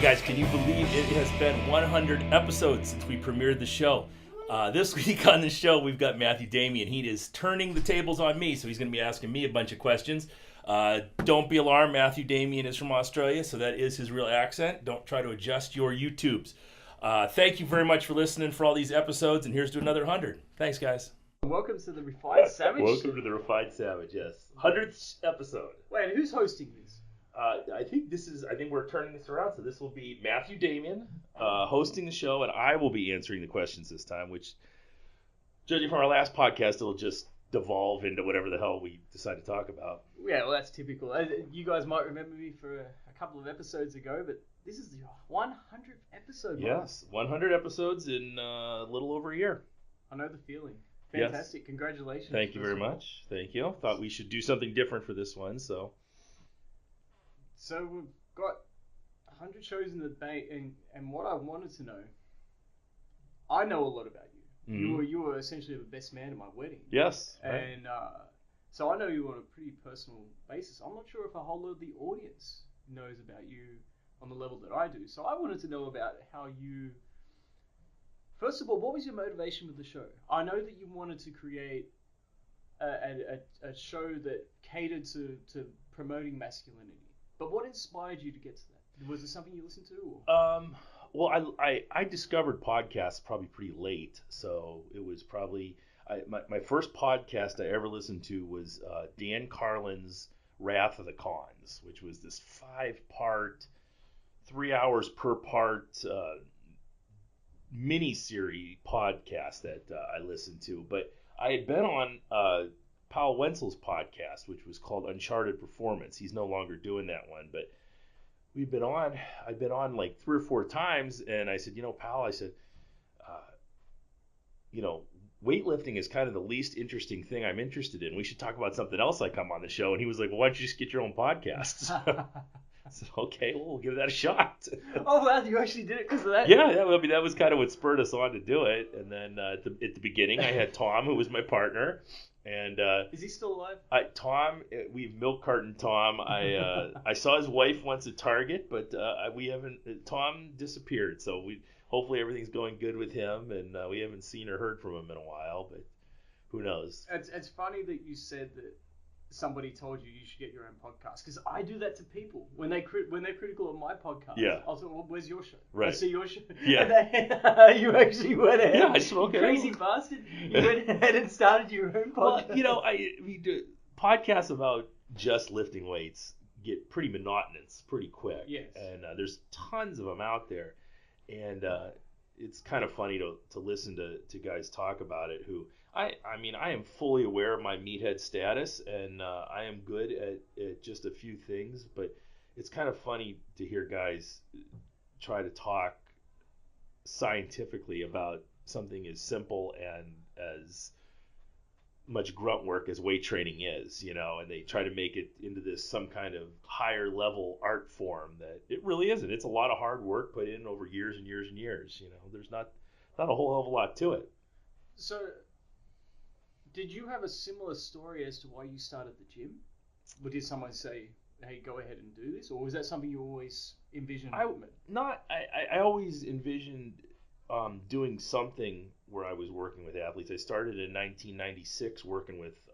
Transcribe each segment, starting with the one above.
guys, can you believe it has been 100 episodes since we premiered the show? This week on the show, we've got Matthew Damian. He is turning the tables on me, so he's going to be asking me a bunch of questions. Don't be alarmed, Matthew Damian is from Australia, so that is his real accent. Don't try to adjust your YouTubes. Thank you very much for listening for all these episodes, and here's to another 100. Thanks, guys. Welcome to the Refined Savage. Welcome to the Refined Savage, yes. 100th episode. Wait, who's hosting this? I think we're turning this around, so this will be Matthew Damian hosting the show, and I will be answering the questions this time, which, judging from our last podcast, it'll just devolve into whatever the hell we decide to talk about. Yeah, well, that's typical. You guys might remember me for a couple of episodes ago, but this is the 100th episode. Yes, 100 episodes in a little over a year. I know the feeling. Fantastic. Yes. Congratulations. Thank you very much. Thank you. Thought we should do something different for this one, So we've got 100 shows in the bank, and what I wanted to know, I know a lot about you. Mm-hmm. You were essentially the best man at my wedding. Yes. And so I know you on a pretty personal basis. I'm not sure if a whole lot of the audience knows about you on the level that I do. So I wanted to know about how you... First of all, what was your motivation with the show? I know that you wanted to create a show that catered to promoting masculinity. But what inspired you to get to that? Was it something you listened to? Or? Well, I discovered podcasts probably pretty late. So it was probably... My first podcast I ever listened to was Dan Carlin's Wrath of the Cons, which was this 5-part, 3 hours per part mini-series podcast that I listened to. But I had been on Powell Wenzel's podcast, which was called Uncharted Performance. He's no longer doing that one, but I've been on like 3 or 4 times, and I said, Powell, weightlifting is kind of the least interesting thing I'm interested in. We should talk about something else like I'm on the show. And he was like, well, why don't you just get your own podcast? So, okay, well, we'll give that a shot. Oh, wow, you actually did it because of that? Yeah, I mean, that was kind of what spurred us on to do it. And then at the beginning, I had Tom, who was my partner. And is he still alive? Tom, we've milk carton Tom. I saw his wife once at Target, but we haven't. Tom disappeared, so hopefully everything's going good with him, and we haven't seen or heard from him in a while. But who knows? It's funny that you said that somebody told you should get your own podcast, because I do that to people when they're critical of my podcast. Yeah. I'll say, well, where's your show? Right. I see your show. Yeah. You actually went ahead. Yeah, I said, okay. Crazy bastard. You went ahead and started your own podcast. Well, we do podcasts about just lifting weights get pretty monotonous pretty quick. Yes. And there's tons of them out there, and it's kind of funny to listen to guys talk about it who. I mean, I am fully aware of my meathead status, and I am good at just a few things, but it's kind of funny to hear guys try to talk scientifically about something as simple and as much grunt work as weight training is, and they try to make it into this some kind of higher level art form that it really isn't. It's a lot of hard work put in over years and years and years. There's not a whole hell of a lot to it. So... Did you have a similar story as to why you started the gym? Or did someone say, hey, go ahead and do this? Or was that something you always envisioned? I always envisioned doing something where I was working with athletes. I started in 1996 working with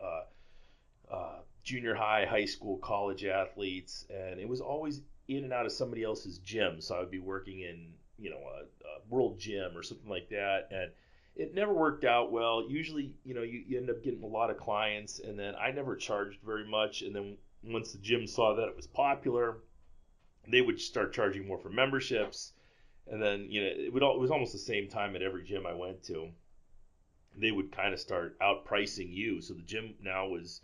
junior high, high school, college athletes. And it was always in and out of somebody else's gym. So I would be working in, a world gym or something like that. And it never worked out well. Usually, you end up getting a lot of clients, and then I never charged very much. And then once the gym saw that it was popular, they would start charging more for memberships. And then, it was almost the same time at every gym I went to. They would kind of start outpricing you. So the gym now was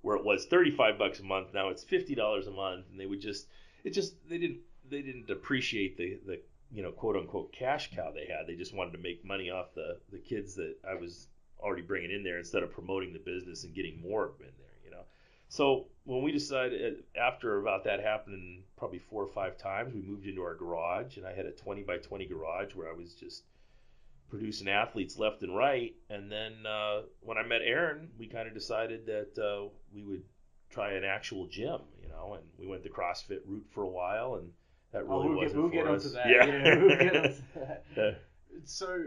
where it was $35 a month. Now it's $50 a month, and they would they didn't appreciate the quote unquote cash cow they had. They just wanted to make money off the kids that I was already bringing in there instead of promoting the business and getting more of them in there, So when we decided, after about that happening probably 4 or 5 times, we moved into our garage, and I had a 20 by 20 garage where I was just producing athletes left and right. And then when I met Aaron, we kind of decided that we would try an actual gym, and we went the CrossFit route for a while, and that Oh, really wasn't we'll get for onto us. that. Yeah. Yeah, we'll get onto that. Yeah. So,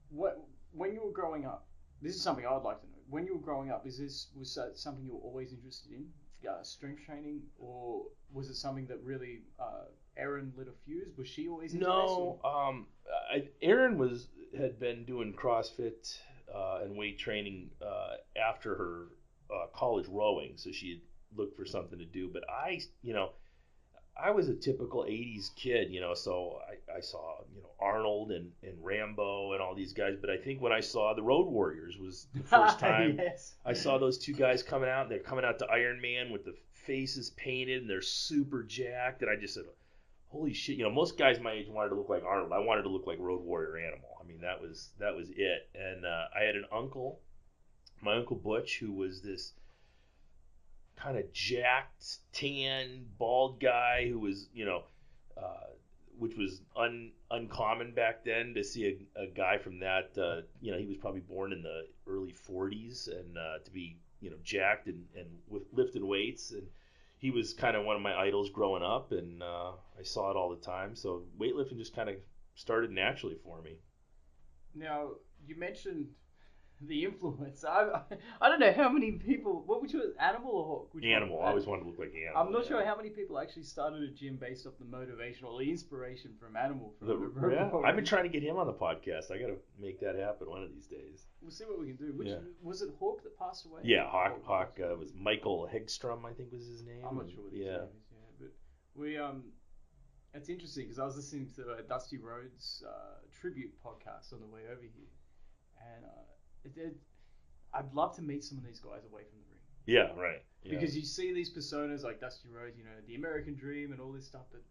what when you were growing up? This is something I would like to know. When you were growing up, was that something you were always interested in, strength training, or was it something that really Erin lit a fuse? Was she always into this? No, Erin had been doing CrossFit and weight training after her college rowing, so she had looked for something to do. But I was a typical '80s kid, so I saw Arnold and Rambo and all these guys. But I think when I saw the Road Warriors was the first time Yes. I saw those two guys coming out, and they're coming out to Iron Man with the faces painted, and they're super jacked, and I just said, holy shit, most guys my age wanted to look like Arnold. I wanted to look like Road Warrior Animal. I mean, that was it. And I had an uncle, my uncle Butch, who was this kind of jacked, tan, bald guy who was, which was uncommon back then to see a guy from that. He was probably born in the early 40s, and to be, jacked and with lifting weights. And he was kind of one of my idols growing up, and I saw it all the time. So weightlifting just kind of started naturally for me. Now, you mentioned the influence. I don't know how many people. What would you, animal or hawk? Which Animal. one? I always wanted to look like an animal. I'm not sure how many people actually started a gym based off the motivation or the inspiration from Animal. I've been trying to get him on the podcast. I got to make that happen one of these days. We'll see what we can do. Yeah. Was it Hawk that passed away? Yeah, Hawk was Michael Hegstrom, I think was his name. I'm not sure what his name is. Yeah, but we it's interesting because I was listening to a Dusty Rhodes tribute podcast on the way over here, and I'd love to meet some of these guys away from the ring. Yeah, right. Yeah. Because you see these personas like Dusty Rhodes, the American Dream and all this stuff, but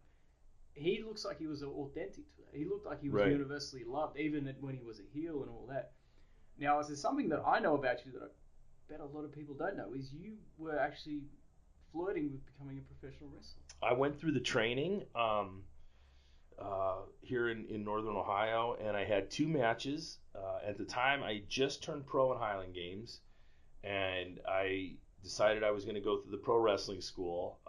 he looks like he was authentic to that. He looked like he was universally loved, even when he was a heel and all that. Now, is there something that I know about you that I bet a lot of people don't know, is you were actually flirting with becoming a professional wrestler. I went through the training here in Northern Ohio, and I had 2 matches. At the time, I just turned pro in Highland Games, and I decided I was going to go through the pro wrestling school,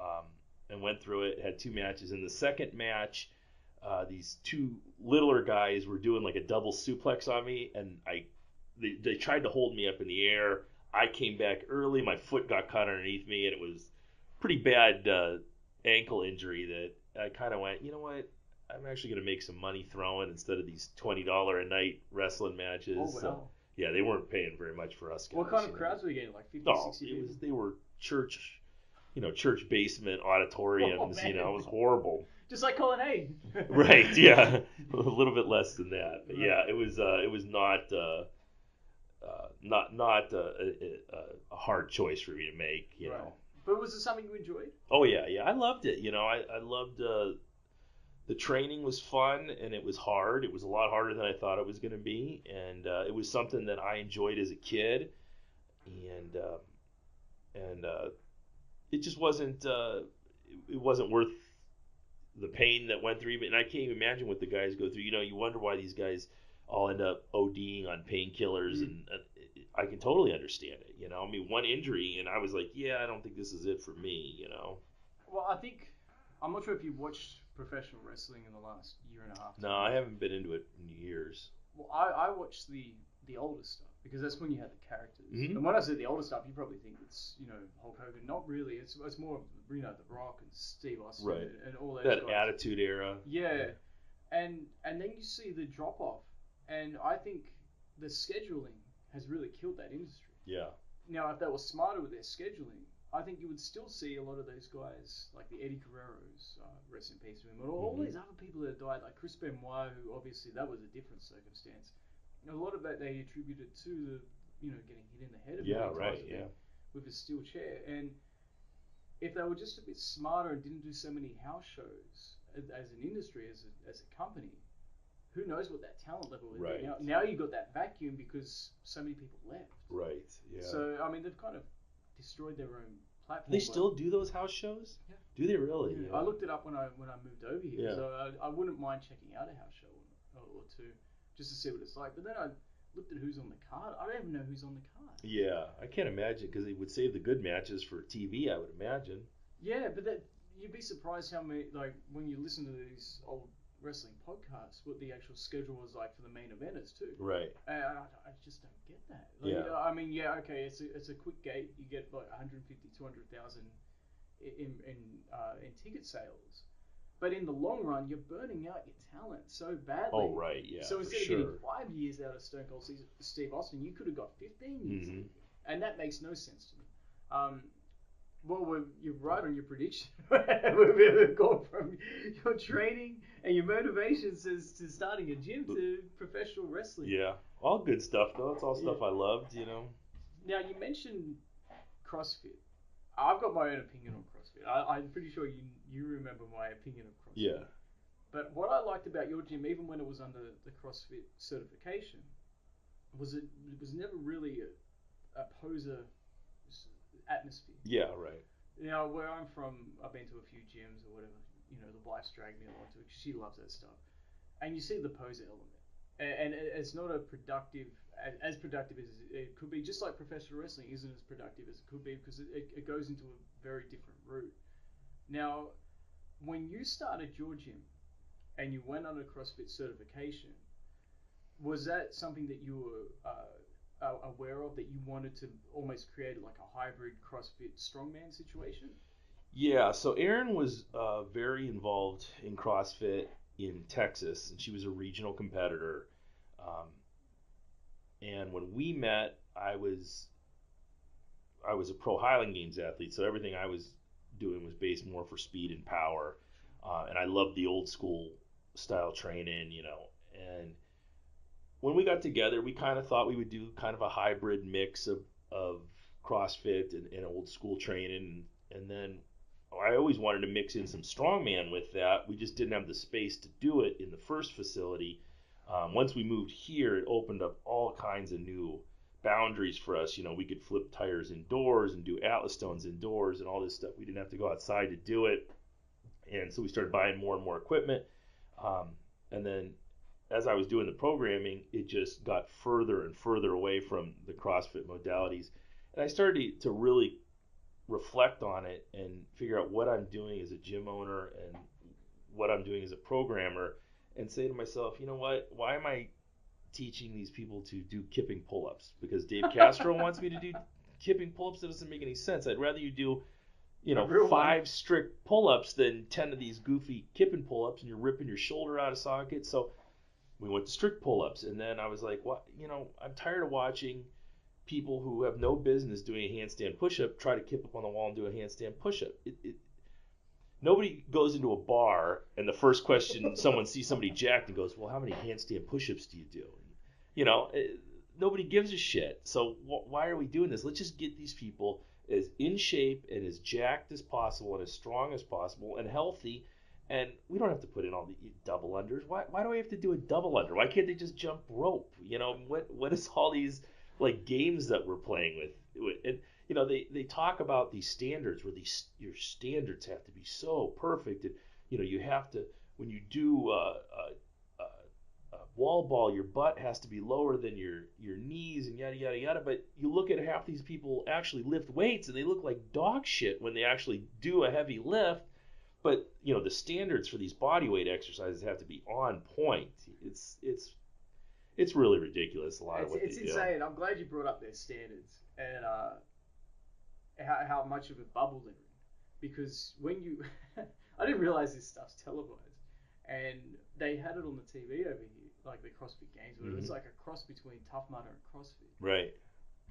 and went through it, had 2 matches. In the second match, these 2 littler guys were doing like a double suplex on me, and they tried to hold me up in the air. I came back early, my foot got caught underneath me, and it was pretty bad ankle injury that I kind of went, you know what, I'm actually going to make some money throwing instead of these $20 a night wrestling matches. Oh, wow. So, yeah, they weren't paying very much for us guys. What kind of crowds were you getting, like 50, 60 people? They were church basement auditoriums, Oh, it was horrible. Just like Colin Hay. Right, yeah. A little bit less than that. But yeah, it was not a hard choice for me to make, you know. But was it something you enjoyed? Oh yeah, I loved it. I loved the training was fun, and it was hard. It was a lot harder than I thought it was going to be, and it was something that I enjoyed as a kid, and it just wasn't it wasn't worth the pain that went through. And I can't even imagine what the guys go through. You wonder why these guys all end up ODing on painkillers, and I can totally understand it. I mean, one injury, and I was like, yeah, I don't think this is it for me. Well, I'm not sure if you've watched professional wrestling in the last year and a half. No, I haven't been into it in years. Well, I watched the older stuff because that's when you had the characters. Mm-hmm. And when I say the older stuff, you probably think it's Hulk Hogan. Not really. It's more of The Rock and Steve Austin and all those that guys. Attitude Era. Yeah, and then you see the drop off, and I think the scheduling has really killed that industry. Yeah. Now, if they were smarter with their scheduling, I think you would still see a lot of those guys, like the Eddie Guerreros, rest in peace to him, and all these other people that died, like Chris Benoit, who obviously that was a different circumstance. A lot of that they attributed to the, getting hit in the head with a steel chair. And if they were just a bit smarter and didn't do so many house shows as an industry, as a company, who knows what that talent level is. Right. Now you got that vacuum because so many people left. Right. Yeah. So I mean, they've kind of destroyed their own platform. They still do those house shows? Yeah. Do they really? Yeah. I looked it up when I moved over here. Yeah. So I wouldn't mind checking out a house show or two just to see what it's like. But then I looked at who's on the card. I don't even know who's on the card. Yeah, I can't imagine because they would save the good matches for TV, I would imagine. Yeah, but you'd be surprised how many, like, when you listen to these old wrestling podcasts, what the actual schedule was like for the main eventers too. Right. I just don't get that. Like, Yeah. I mean, yeah, okay, it's a quick gate. You get like 150, 200,000 in ticket sales. But in the long run, you're burning out your talent so badly. Oh, right. Yeah. So for instead of sure. getting 5 years out of Stone Cold Steve Austin, you could have got 15 years. Mhm. And that makes no sense to me. Well, you're right on your prediction. We've gone from your training and your motivations to starting a gym to professional wrestling. Yeah. All good stuff though. It's all stuff I loved. Now, you mentioned CrossFit. I've got my own opinion on CrossFit. I'm pretty sure you remember my opinion of CrossFit. Yeah. But what I liked about your gym, even when it was under the CrossFit certification, was it was never really a poser atmosphere. Yeah. Right. Now, where I'm from, I've been to a few gyms or whatever. The wife's dragged me along to it because she loves that stuff. And you see the poser element. And it's not as productive as it could be. Just like professional wrestling isn't as productive as it could be because it goes into a very different route. Now, when you started your gym and you went under CrossFit certification, was that something that you were aware of, that you wanted to almost create like a hybrid CrossFit strongman situation? Yeah. So Erin was very involved in CrossFit in Texas, and she was a regional competitor. Um, and when we met, I was a pro Highland Games athlete, so everything I was doing was based more for speed and power, and I loved the old school style training. And when we got together, we kind of thought we would do kind of a hybrid mix of CrossFit and old school training, and then I always wanted to mix in some strongman with that. We just didn't have the space to do it in the first facility. Once we moved here, it opened up all kinds of new boundaries for us. We could flip tires indoors and do Atlas stones indoors and all this stuff. We didn't have to go outside to do it. And so we started buying more and more equipment. And then as I was doing the programming, it just got further and further away from the CrossFit modalities. And I started to really reflect on it and figure out what I'm doing as a gym owner and what I'm doing as a programmer, and say to myself, you know what? Why am I teaching these people to do kipping pull-ups? Because Dave Castro wants me to do kipping pull-ups. That doesn't make any sense. I'd rather you do, five strict pull-ups than 10 of these goofy kipping pull-ups and you're ripping your shoulder out of socket. So we went to strict pull-ups, and then I was like, what? I'm tired of watching people who have no business doing a handstand push-up try to kip up on the wall and do a handstand push-up. Nobody goes into a bar and the first question someone sees somebody jacked and goes, well, how many handstand push-ups do you do? Nobody gives a shit. So why are we doing this? Let's just get these people as in shape and as jacked as possible and as strong as possible and healthy. And we don't have to put in all the double unders. Why do we have to do a double under? Why can't they just jump rope? What is all these like games that we're playing with? And they talk about these standards where your standards have to be so perfect, and you have to, when you do wall ball, your butt has to be lower than your knees and yada yada yada. But you look at half these people actually lift weights and they look like dog shit when they actually do a heavy lift. But the standards for these body weight exercises have to be on point. It's really ridiculous, a lot of what it's they insane. do. I'm glad you brought up their standards and how much of a bubble they're in, because when you I didn't realize this stuff's televised, and they had it on the TV over here, like the CrossFit Games, where it was like a cross between Tough Mudder and CrossFit. Right.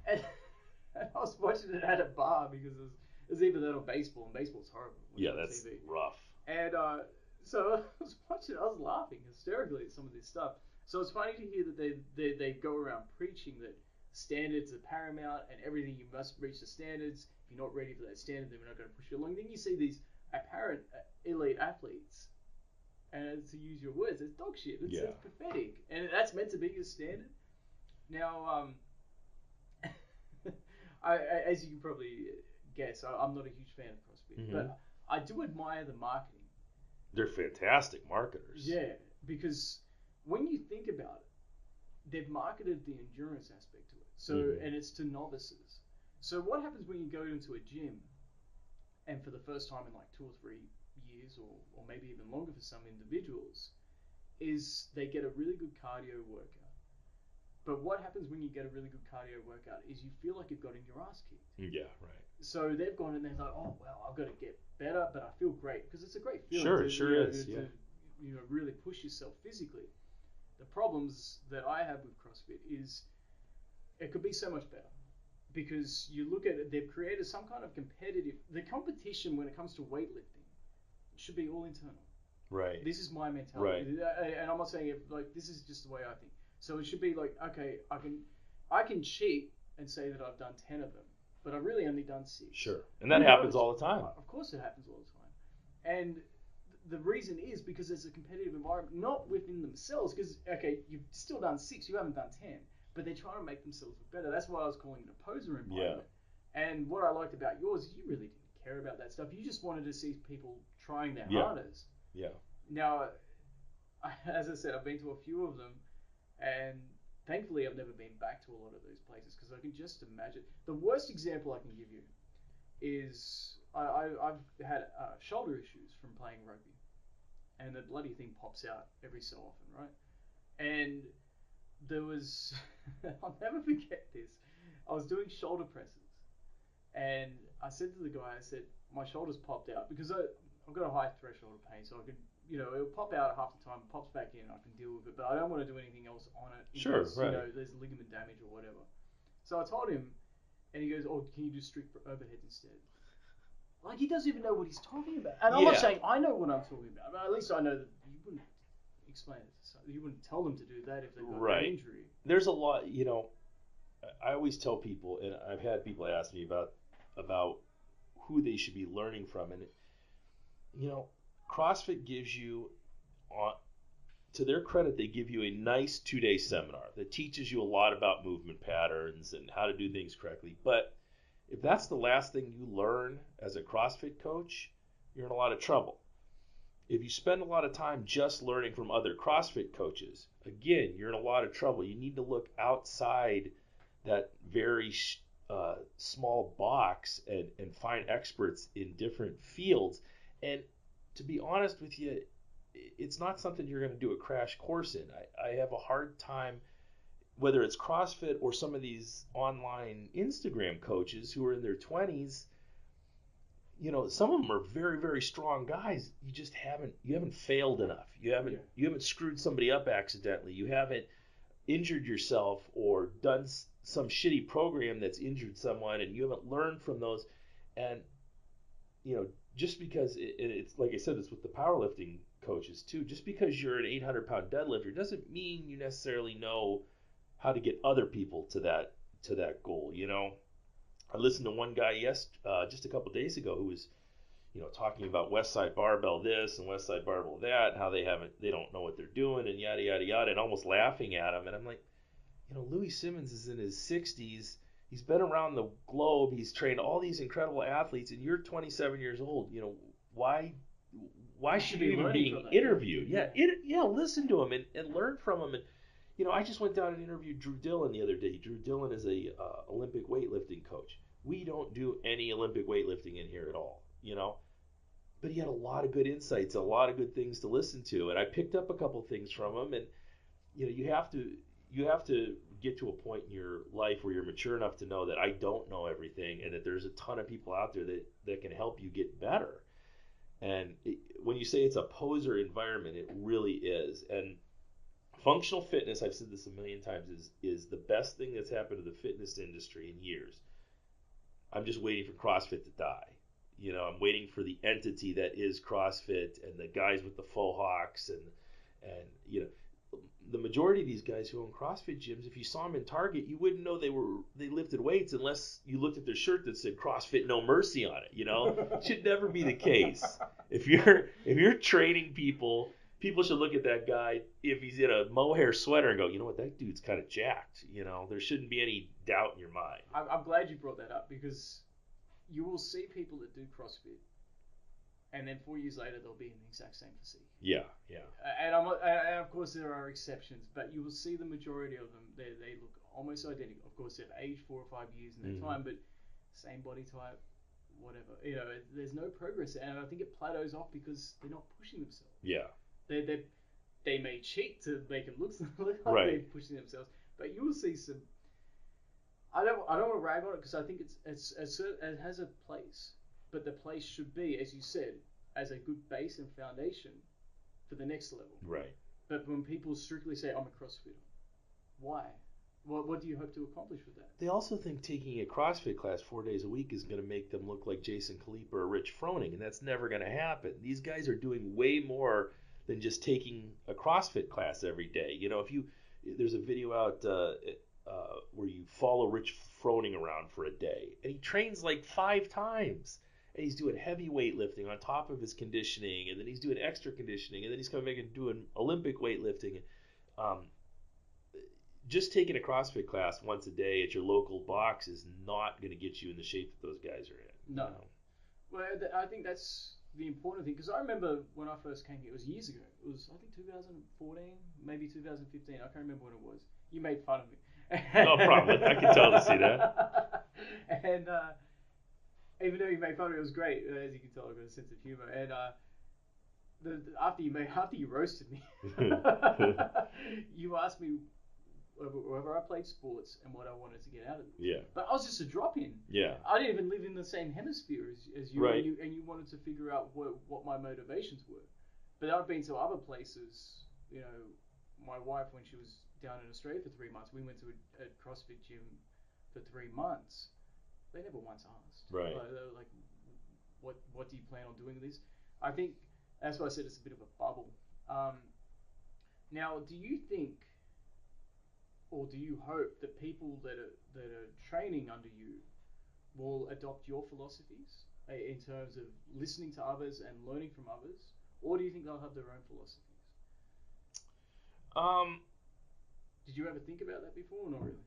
And, and I was watching it at a bar because it was either that or baseball, and baseball's horrible. Yeah, that's TV. Rough. And so I was watching, I was laughing hysterically at some of this stuff. So it's funny to hear that they go around preaching that standards are paramount and everything, you must reach the standards. If you're not ready for that standard, then we're not going to push you along. Then you see these apparent elite athletes, and to use your words, it's dog shit. It's pathetic, and that's meant to be your standard. Now, as you can probably guess, I'm not a huge fan of CrossFit, but I do admire the marketing. They're fantastic marketers. Yeah, because when you think about it, they've marketed the endurance aspect to it. So, and it's to novices. So what happens when you go into a gym and for the first time in like 2 or 3 years, or maybe even longer for some individuals, is they get a really good cardio workout. But what happens when you get a really good cardio workout is you feel like you've gotten your ass kicked. Yeah, right. So they've gone and they're like, oh wow, I've got to get better, but I feel great because it's a great feeling Sure, to, it sure is. Yeah. to really push yourself physically. The problems that I have with CrossFit is it could be so much better because you look at it, they've created some kind of the competition when it comes to weightlifting should be all internal. Right. This is my mentality, Right. and I'm not saying it like this is just the way I think. So it should be like, okay, I can cheat and say that I've done 10 of them, but I've really only done 6. Sure. And that happens all the time. Of course, it happens all the time, and the reason is because there's a competitive environment, not within themselves. Because okay, you've still done 6, you haven't done 10, but they're trying to make themselves look better. That's why I was calling it a poser environment. Yeah. And what I liked about yours is you really didn't care about that stuff. You just wanted to see people trying their hardest. Yeah. Now, as I said, I've been to a few of them, and thankfully I've never been back to a lot of those places because I can just imagine. The worst example I can give you is I've had shoulder issues from playing rugby, and the bloody thing pops out every so often, right? And there was, I'll never forget this. I was doing shoulder presses, and I said to the guy, I said, my shoulders popped out because I've got a high threshold of pain, so I can, it'll pop out half the time, pops back in, I can deal with it, but I don't want to do anything else on it in Sure, case, right. There's ligament damage or whatever. So I told him, and he goes, oh, can you do strict overheads instead? Like, he doesn't even know what he's talking about. And I'm not saying I know what I'm talking about, but at least I know that you wouldn't explain it. You wouldn't tell them to do that if they've got an injury. There's a lot, I always tell people, and I've had people ask me about who they should be learning from. And, CrossFit gives you, to their credit, they give you a nice 2-day seminar that teaches you a lot about movement patterns and how to do things correctly. But if that's the last thing you learn as a CrossFit coach, you're in a lot of trouble. If you spend a lot of time just learning from other CrossFit coaches, again, you're in a lot of trouble. You need to look outside that very small box and find experts in different fields. And to be honest with you, it's not something you're going to do a crash course in. I have a hard time, whether it's CrossFit or some of these online Instagram coaches who are in their 20s. Some of them are very, very strong guys. You haven't failed enough. You haven't screwed somebody up accidentally. You haven't injured yourself or done some shitty program that's injured someone, and you haven't learned from those. And just because it's like I said, it's with the powerlifting coaches too. Just because you're an 800-pound deadlifter doesn't mean you necessarily know how to get other people to that goal. I listened to one guy just a couple days ago who was talking about West Side Barbell this and West Side Barbell that, and how they don't know what they're doing, and yada yada yada, and almost laughing at him. And I'm like, Louis Simmons is in his 60s. He's been around the globe. He's trained all these incredible athletes, and you're 27 years old. Why should you even be interviewed? Yeah, listen to him and learn from him. And I just went down and interviewed Drew Dillon the other day. Drew Dillon is a Olympic weightlifting coach. We don't do any Olympic weightlifting in here at all, But he had a lot of good insights, a lot of good things to listen to, and I picked up a couple things from him. And you have to get to a point in your life where you're mature enough to know that I don't know everything, and that there's a ton of people out there that can help you get better. And when you say it's a poser environment, it really is. And functional fitness, I've said this a million times, is the best thing that's happened to the fitness industry in years. I'm just waiting for CrossFit to die. I'm waiting for the entity that is CrossFit and the guys with the faux hawks and the majority of these guys who own CrossFit gyms, if you saw them in Target, you wouldn't know they lifted weights unless you looked at their shirt that said CrossFit No Mercy on it. It should never be the case. If you're training people should look at that guy if he's in a mohair sweater and go, you know what, that dude's kind of jacked. There shouldn't be any doubt in your mind. I'm glad you brought that up because you will see people that do CrossFit, and then 4 years later they'll be in the exact same physique. Yeah. And of course there are exceptions, but you will see the majority of them. They look almost identical. Of course they've aged 4 or 5 years in their time, but same body type, whatever. There's no progress, and I think it plateaus off because they're not pushing themselves. Yeah. They may cheat to make it look like Right. they're pushing themselves, but you will see some. I don't want to rag on it because I think it has a place, but the place should be, as you said, as a good base and foundation for the next level. Right. But when people strictly say I'm a CrossFitter, why? What do you hope to accomplish with that? They also think taking a CrossFit class 4 days a week is going to make them look like Jason Khalipa or Rich Froning, and that's never going to happen. These guys are doing way more than just taking a CrossFit class every day. If there's a video out where you follow Rich Froning around for a day, and he trains like 5 times. And he's doing heavy weightlifting on top of his conditioning, and then he's doing extra conditioning, and then he's coming back and doing Olympic weightlifting. Um, just taking a CrossFit class once a day at your local box is not going to get you in the shape that those guys are in. No. Well, I think that's the important thing, because I remember when I first came here, it was years ago. It was, I think, 2014, maybe 2015. I can't remember when it was. You made fun of me. No problem. I can totally see that. And even though you made fun of me, it was great. As you can tell, I've got a sense of humor. And after you roasted me, you asked me whether I played sports and what I wanted to get out of it. Yeah. But I was just a drop-in. Yeah. I didn't even live in the same hemisphere as you, right. and you wanted to figure out what my motivations were. But I've been to other places. My wife, when she was down in Australia for 3 months, we went to a CrossFit gym for 3 months. They never once asked. Right. They were like, what do you plan on doing with this? I think that's why I said it's a bit of a bubble. Now, do you think, or do you hope that people that are training under you will adopt your philosophies in terms of listening to others and learning from others, or do you think they'll have their own philosophies? Did you ever think about that before, or not really?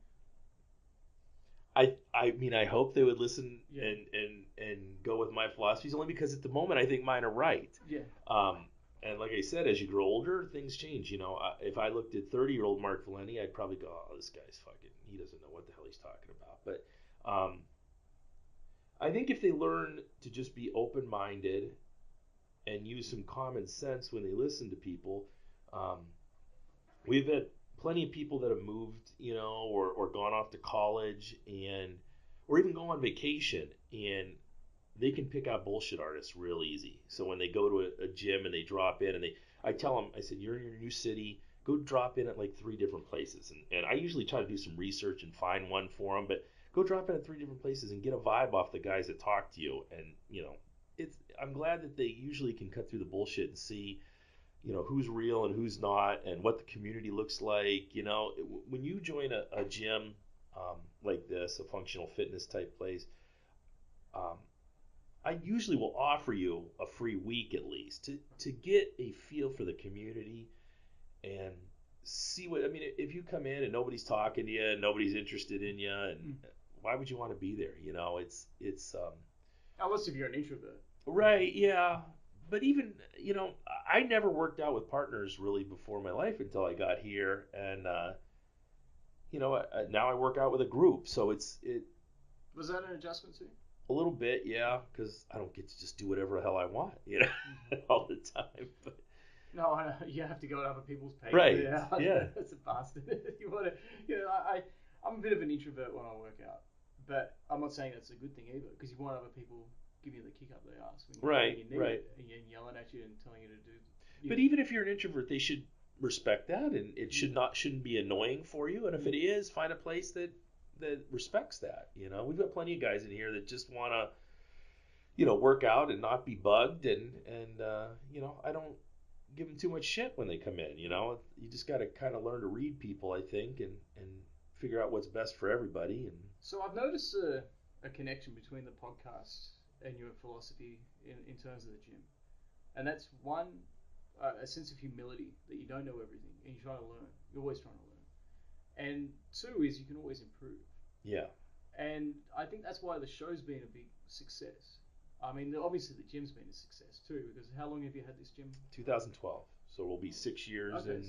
I mean, I hope they would listen Yeah. and go with my philosophies, only because at the moment I think mine are right. Yeah. And like I said, as you grow older, things change. If I looked at 30-year-old Mark Valenti, I'd probably go, "Oh, this guy's fucking. He doesn't know what the hell he's talking about." But I think if they learn to just be open-minded and use some common sense when they listen to people, we've had plenty of people that have moved, or gone off to college or even go on vacation, and they can pick out bullshit artists real easy. So when they go to a gym and they drop in, I tell them, I said, you're in your new city, go drop in at like 3 different places. And I usually try to do some research and find one for them, but go drop in at 3 different places and get a vibe off the guys that talk to you. And, I'm glad that they usually can cut through the bullshit and see, who's real and who's not, and what the community looks like. When you join a gym like this, a functional fitness type place, I usually will offer you a free week at least to get a feel for the community and see if you come in and nobody's talking to you and nobody's interested in you, and why would you want to be there? It's unless if you're an introvert. Right, yeah. But even, I never worked out with partners really before my life until I got here. And, now I work out with a group. So it Was that an adjustment too? a little bit, yeah, because I don't get to just do whatever the hell I want, all the time. But no, you have to go at other people's pace. Right, yeah. That's a bastard. You want to, I'm a bit of an introvert when I work out. But I'm not saying that's a good thing either, because you want other people give you the kick up the ass when you need it, and yelling at you and telling you to do. But even if you're an introvert, they should respect that, and it shouldn't be annoying for you. And if it is, find a place that respects that. We've got plenty of guys in here that just want to, work out and not be bugged, and I don't give them too much shit when they come in. You just got to kind of learn to read people, I think, and figure out what's best for everybody. And so I've noticed a connection between the podcast and your philosophy in terms of the gym, and that's one, a sense of humility, that you don't know everything and you're trying to learn. You're always trying to learn. And 2 is you can always improve. Yeah. And I think that's why the show's been a big success. I mean, obviously the gym's been a success too, because how long have you had this gym? 2012. So it'll be 6 years in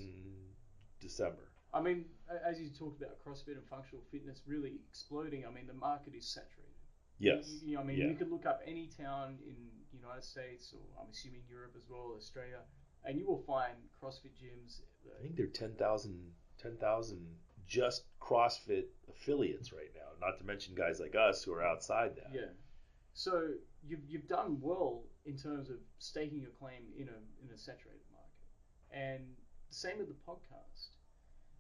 December. I mean, as you talked about CrossFit and functional fitness really exploding, I mean, the market is saturated. Yes. I mean, Yeah. you could look up any town in the United States, or I'm assuming Europe as well, Australia, and you will find CrossFit gyms. I think they're 10,000 just CrossFit affiliates right now. Not to mention guys like us who are outside that. Yeah. So you've done well in terms of staking your claim in a saturated market, and the same with the podcast.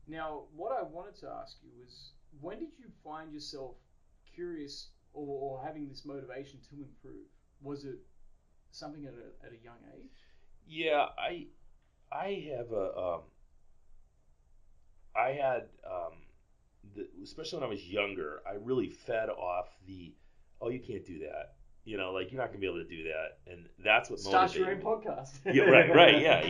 Now, what I wanted to ask you was, when did you find yourself curious, or having this motivation to improve? Was it something at a young age? Yeah, I have a I had especially when I was younger, I really fed off the, oh, you can't do that. Like you're not gonna be able to do that, and that's what Start your motivated own me. podcast. Yeah, right, yeah.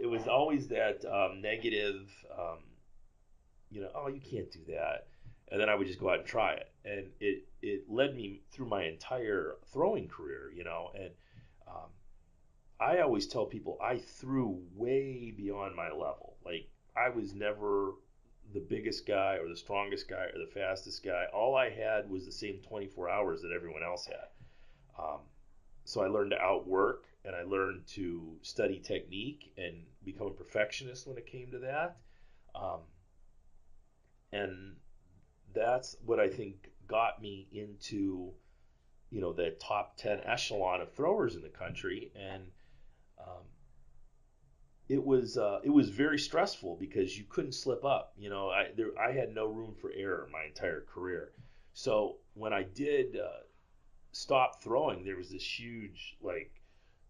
It was always that negative, oh, you can't do that, and then I would just go out and try it, and it led me through my entire throwing career, and um, I always tell people I threw way beyond my level. Like I was never the biggest guy or the strongest guy or the fastest guy. All I had was the same 24 hours that everyone else had. Um, so I learned to outwork and I learned to study technique and become a perfectionist when it came to that. Um, and that's what I think got me into the top 10 echelon of throwers in the country. And um, it was very stressful because you couldn't slip up. I had no room for error my entire career. So when I did stop throwing, there was this huge like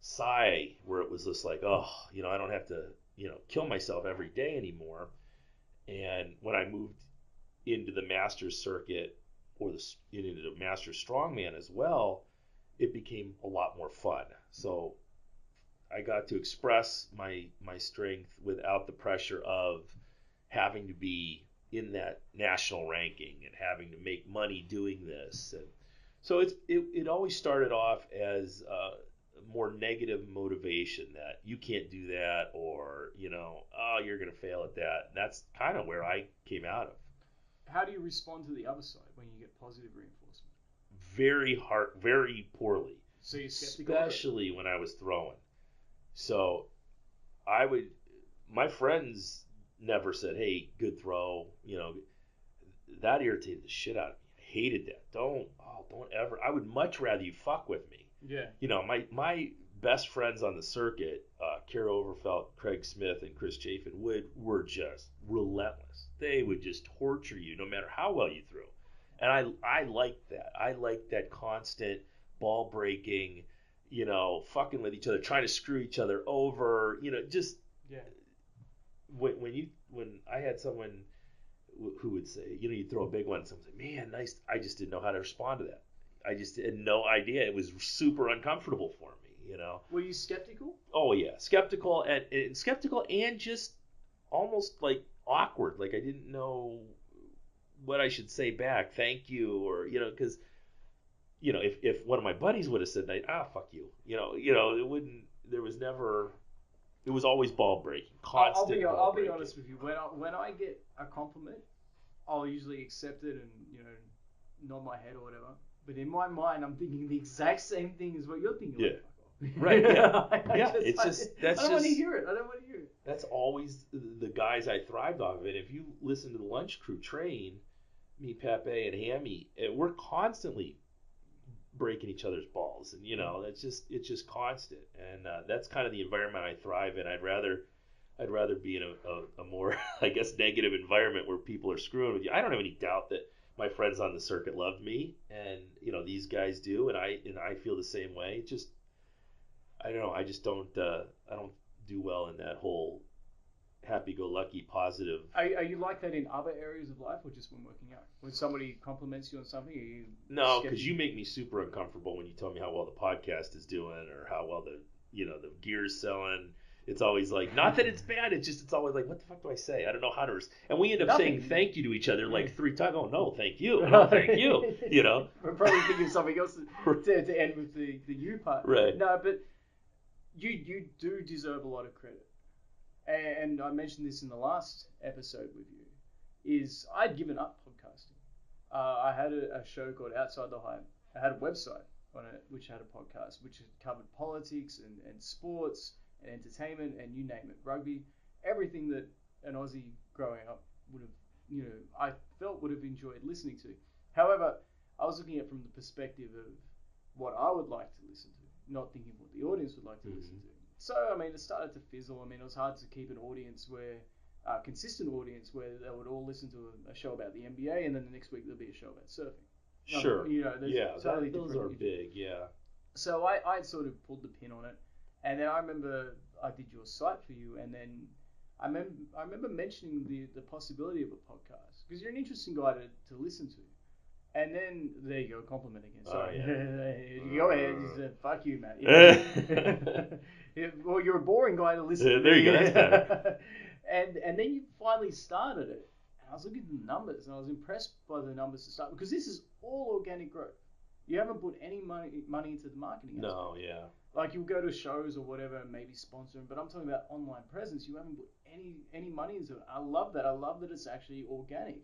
sigh where it was just like, oh, I don't have to kill myself every day anymore. And when I moved into the Masters circuit or into the Masters strongman as well, it became a lot more fun. So I got to express my strength without the pressure of having to be in that national ranking and having to make money doing this. And so it always started off as more negative motivation that you can't do that, or oh, you're gonna fail at that. And that's kind of where I came out of. How do you respond to the other side when you get positive reinforcement? Very hard, very poorly, So you're skeptical of it? especially when I was throwing. So I would, my friends never said, "Hey, good throw." That irritated the shit out of me. I hated that. Don't ever. I would much rather you fuck with me. Yeah. My best friends on the circuit, Kara Overfelt, Craig Smith, and Chris Chafin were just relentless. They would just torture you no matter how well you threw, and I liked that. I liked that constant ball breaking, fucking with each other, trying to screw each other over. Just Yeah. when I had someone who would say, you throw a big one, and someone's like, man, nice. I just didn't know how to respond to that. I just had no idea. It was super uncomfortable for me. Were you skeptical? Oh yeah, skeptical and just almost like awkward. Like I didn't know what I should say back. Thank you, or because if one of my buddies would have said that, fuck you, it wouldn't. There was never. It was always ball breaking, constant ball I'll be breaking. honest with you. When I get a compliment, I'll usually accept it and nod my head or whatever. But in my mind, I'm thinking the exact same thing as what you're thinking. Yeah. Like, fuck off. Right. Yeah. I Yeah. I don't want to hear it. I don't want to hear it. That's always the guys I thrived off of it. If you listen to the lunch crew train, me, Pepe, and Hammy, we're constantly breaking each other's balls, and it's just constant, and that's kind of the environment I thrive in. I'd rather be in a more I guess negative environment where people are screwing with you. I don't have any doubt that my friends on the circuit loved me, and these guys do, and I feel the same way. It just I don't know. I don't do well in that whole happy-go-lucky, positive. Are you like that in other areas of life, or just when working out? When somebody compliments you on something, are you No, skeptical? because you make me super uncomfortable when you tell me how well the podcast is doing or how well the gear's selling. It's always like, not that it's bad. It's always like, what the fuck do I say? I don't know how to. And we end up Nothing. saying thank you to each other like 3 times. Oh no, thank you. No, thank you. We're probably thinking of something else to end with the you part. Right. No, but you do deserve a lot of credit. And I mentioned this in the last episode with you, is I'd given up podcasting. I had a show called Outside the Hype, I had a website on it which had a podcast which covered politics and sports and entertainment and you name it, rugby, everything that an Aussie growing up would have, I felt would have enjoyed listening to. However, I was looking at it from the perspective of what I would like to listen to, not thinking what the audience would like to listen to. So, I mean, it started to fizzle. I mean, it was hard to keep an audience where, consistent audience where they would all listen to a show about the NBA and then the next week there'll be a show about surfing. Sure. There's Yeah, totally those different. are big. Yeah. So I sort of pulled the pin on it, and then I remember I did your site for you, and then I remember mentioning the possibility of a podcast because you're an interesting guy to listen to. And then there you go, compliment again. Sorry, Yeah. go ahead. Fuck you, Matt. Yeah. Well, you're a boring guy to listen to. There you go. That's better. And then you finally started it, and I was looking at the numbers, and I was impressed by the numbers to start because this is all organic growth. You haven't put any money into the marketing aspect. No, yeah. Like you'll go to shows or whatever and maybe sponsor them, but I'm talking about online presence. You haven't put any money into it. I love that. I love that it's actually organic.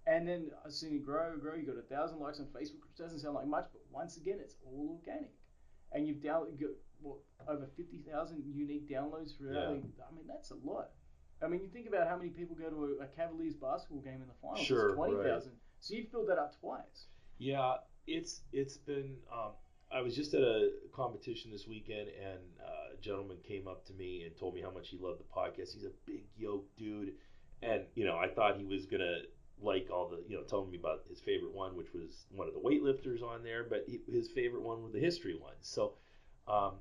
And then I've seen it grow. You got 1,000 likes on Facebook, which doesn't sound like much, but once again, it's all organic. And you've got what, over 50,000 unique downloads for Yeah. I mean, that's a lot. I mean, you think about how many people go to a Cavaliers basketball game in the finals. Sure, it's 20,000. right. So you've filled that up twice. Yeah, it's been. I was just at a competition this weekend, and a gentleman came up to me and told me how much he loved the podcast. He's a big yoked dude, and I thought he was gonna like all the telling me about his favorite one, which was one of the weightlifters on there, but his favorite one were the history ones. So, um,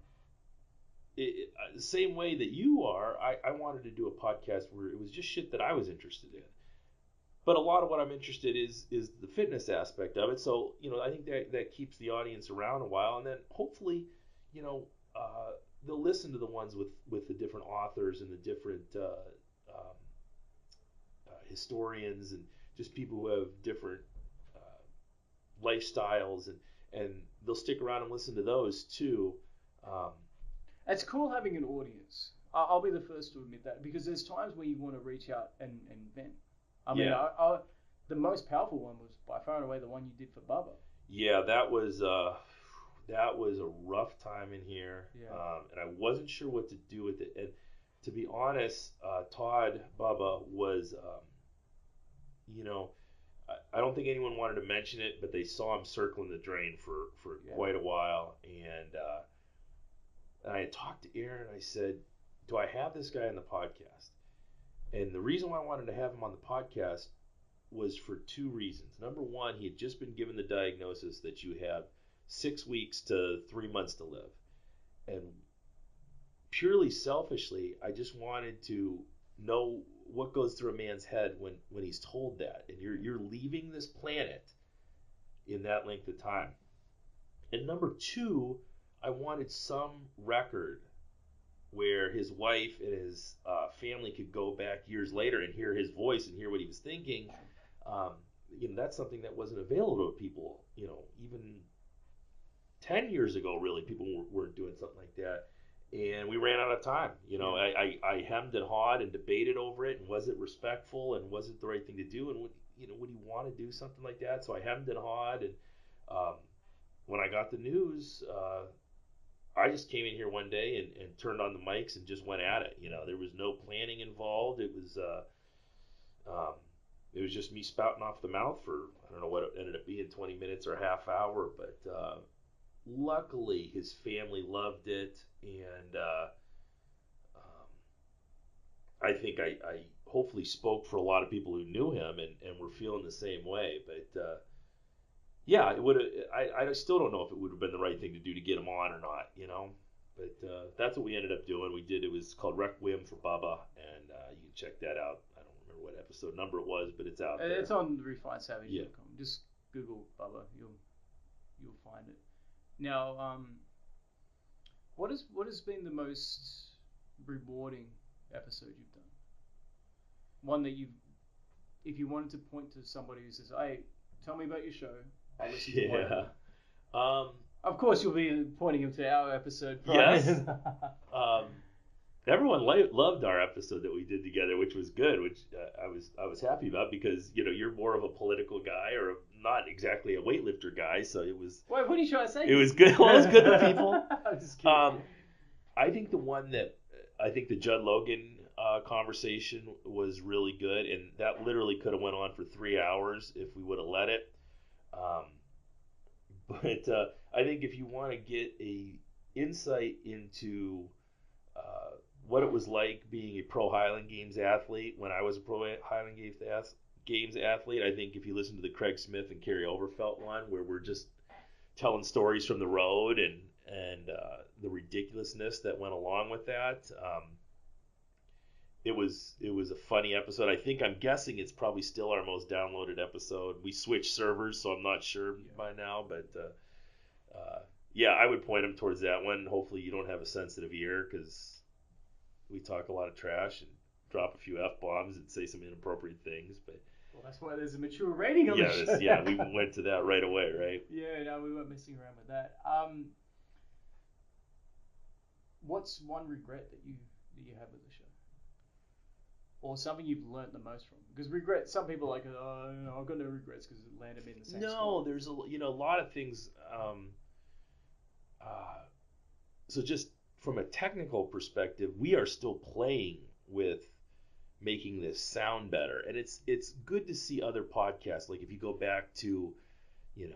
the same way that you are, I wanted to do a podcast where it was just shit that I was interested in. But a lot of what I'm interested is the fitness aspect of it. So I think that keeps the audience around a while, and then hopefully, you know, they'll listen to the ones with the different authors and the different historians and just people who have different lifestyles, and they'll stick around and listen to those too. Um, It's cool having an audience. I'll be the first to admit that because there's times where you want to reach out and vent. I mean, Yeah. the most powerful one was by far and away the one you did for Bubba. Yeah, that was a rough time in here, Yeah. and I wasn't sure what to do with it. And to be honest, Todd Bubba was, you know, I don't think anyone wanted to mention it, but they saw him circling the drain for quite a while. And I had talked to Aaron. I said, "Do I have this guy on the podcast?" And the reason why I wanted to have him on the podcast was for two reasons. Number one, he had just been given the diagnosis that you have 6 weeks to 3 months to live. And purely selfishly, I just wanted to know what goes through a man's head when he's told that. And you're leaving this planet in that length of time. And number two, I wanted some record where his wife and his family could go back years later and hear his voice and hear what he was thinking. Um, that's something that wasn't available to people. Even 10 years ago, really, people weren't doing something like that. And we ran out of time. I hemmed and hawed and debated over it. And was it respectful? And was it the right thing to do? And would he want to do something like that? So I hemmed and hawed. And um, when I got the news, I just came in here one day and turned on the mics and just went at it. There was no planning involved. It was just me spouting off the mouth for, I don't know what it ended up being, 20 minutes or a half hour. But luckily, his family loved it. And I think I hopefully spoke for a lot of people who knew him and were feeling the same way. But yeah, it would. I still don't know if it would have been the right thing to do to get him on or not. But that's what we ended up doing. We did. It was called Requiem for Bubba, and you can check that out. I don't remember what episode number it was, but it's out there. It's on refinedsavage.com. Yeah. Just Google Bubba, you'll find it. Now, what has been the most rewarding episode you've done? One that if you wanted to point to somebody who says, "Hey, tell me about your show," I'll listen to whatever. Of course, you'll be pointing him to our episode. Yes. everyone loved our episode that we did together, which was good. Which I was happy about because you're more of a political guy or not exactly a weightlifter guy, so Wait, what are you trying to say? it was good. Well, it was good to people. I'm just kidding. I think the Judd Logan conversation was really good, and that literally could have went on for 3 hours if we would have let it. Um, but I think if you want to get a insight into what it was like being a pro Highland Games athlete when I was a pro Highland Games athlete, I think if you listen to the Craig Smith and Carrie Overfelt one, where we're just telling stories from the road and the ridiculousness that went along with that. It was a funny episode. I'm guessing it's probably still our most downloaded episode. We switched servers, so I'm not sure by now, but yeah, I would point them towards that one. Hopefully, you don't have a sensitive ear because we talk a lot of trash and drop a few f bombs and say some inappropriate things. But well, that's why there's a mature rating on the show. yeah, we went to that right away, right? Yeah, no, we weren't messing around with that. What's one regret that you have with the show, or something you've learned the most from? Because regret, some people are like, oh, I've got no regrets because it landed me in the same spot. No, there's a lot of things. Uh, so just from a technical perspective, we are still playing with making this sound better, and it's good to see other podcasts. Like if you go back to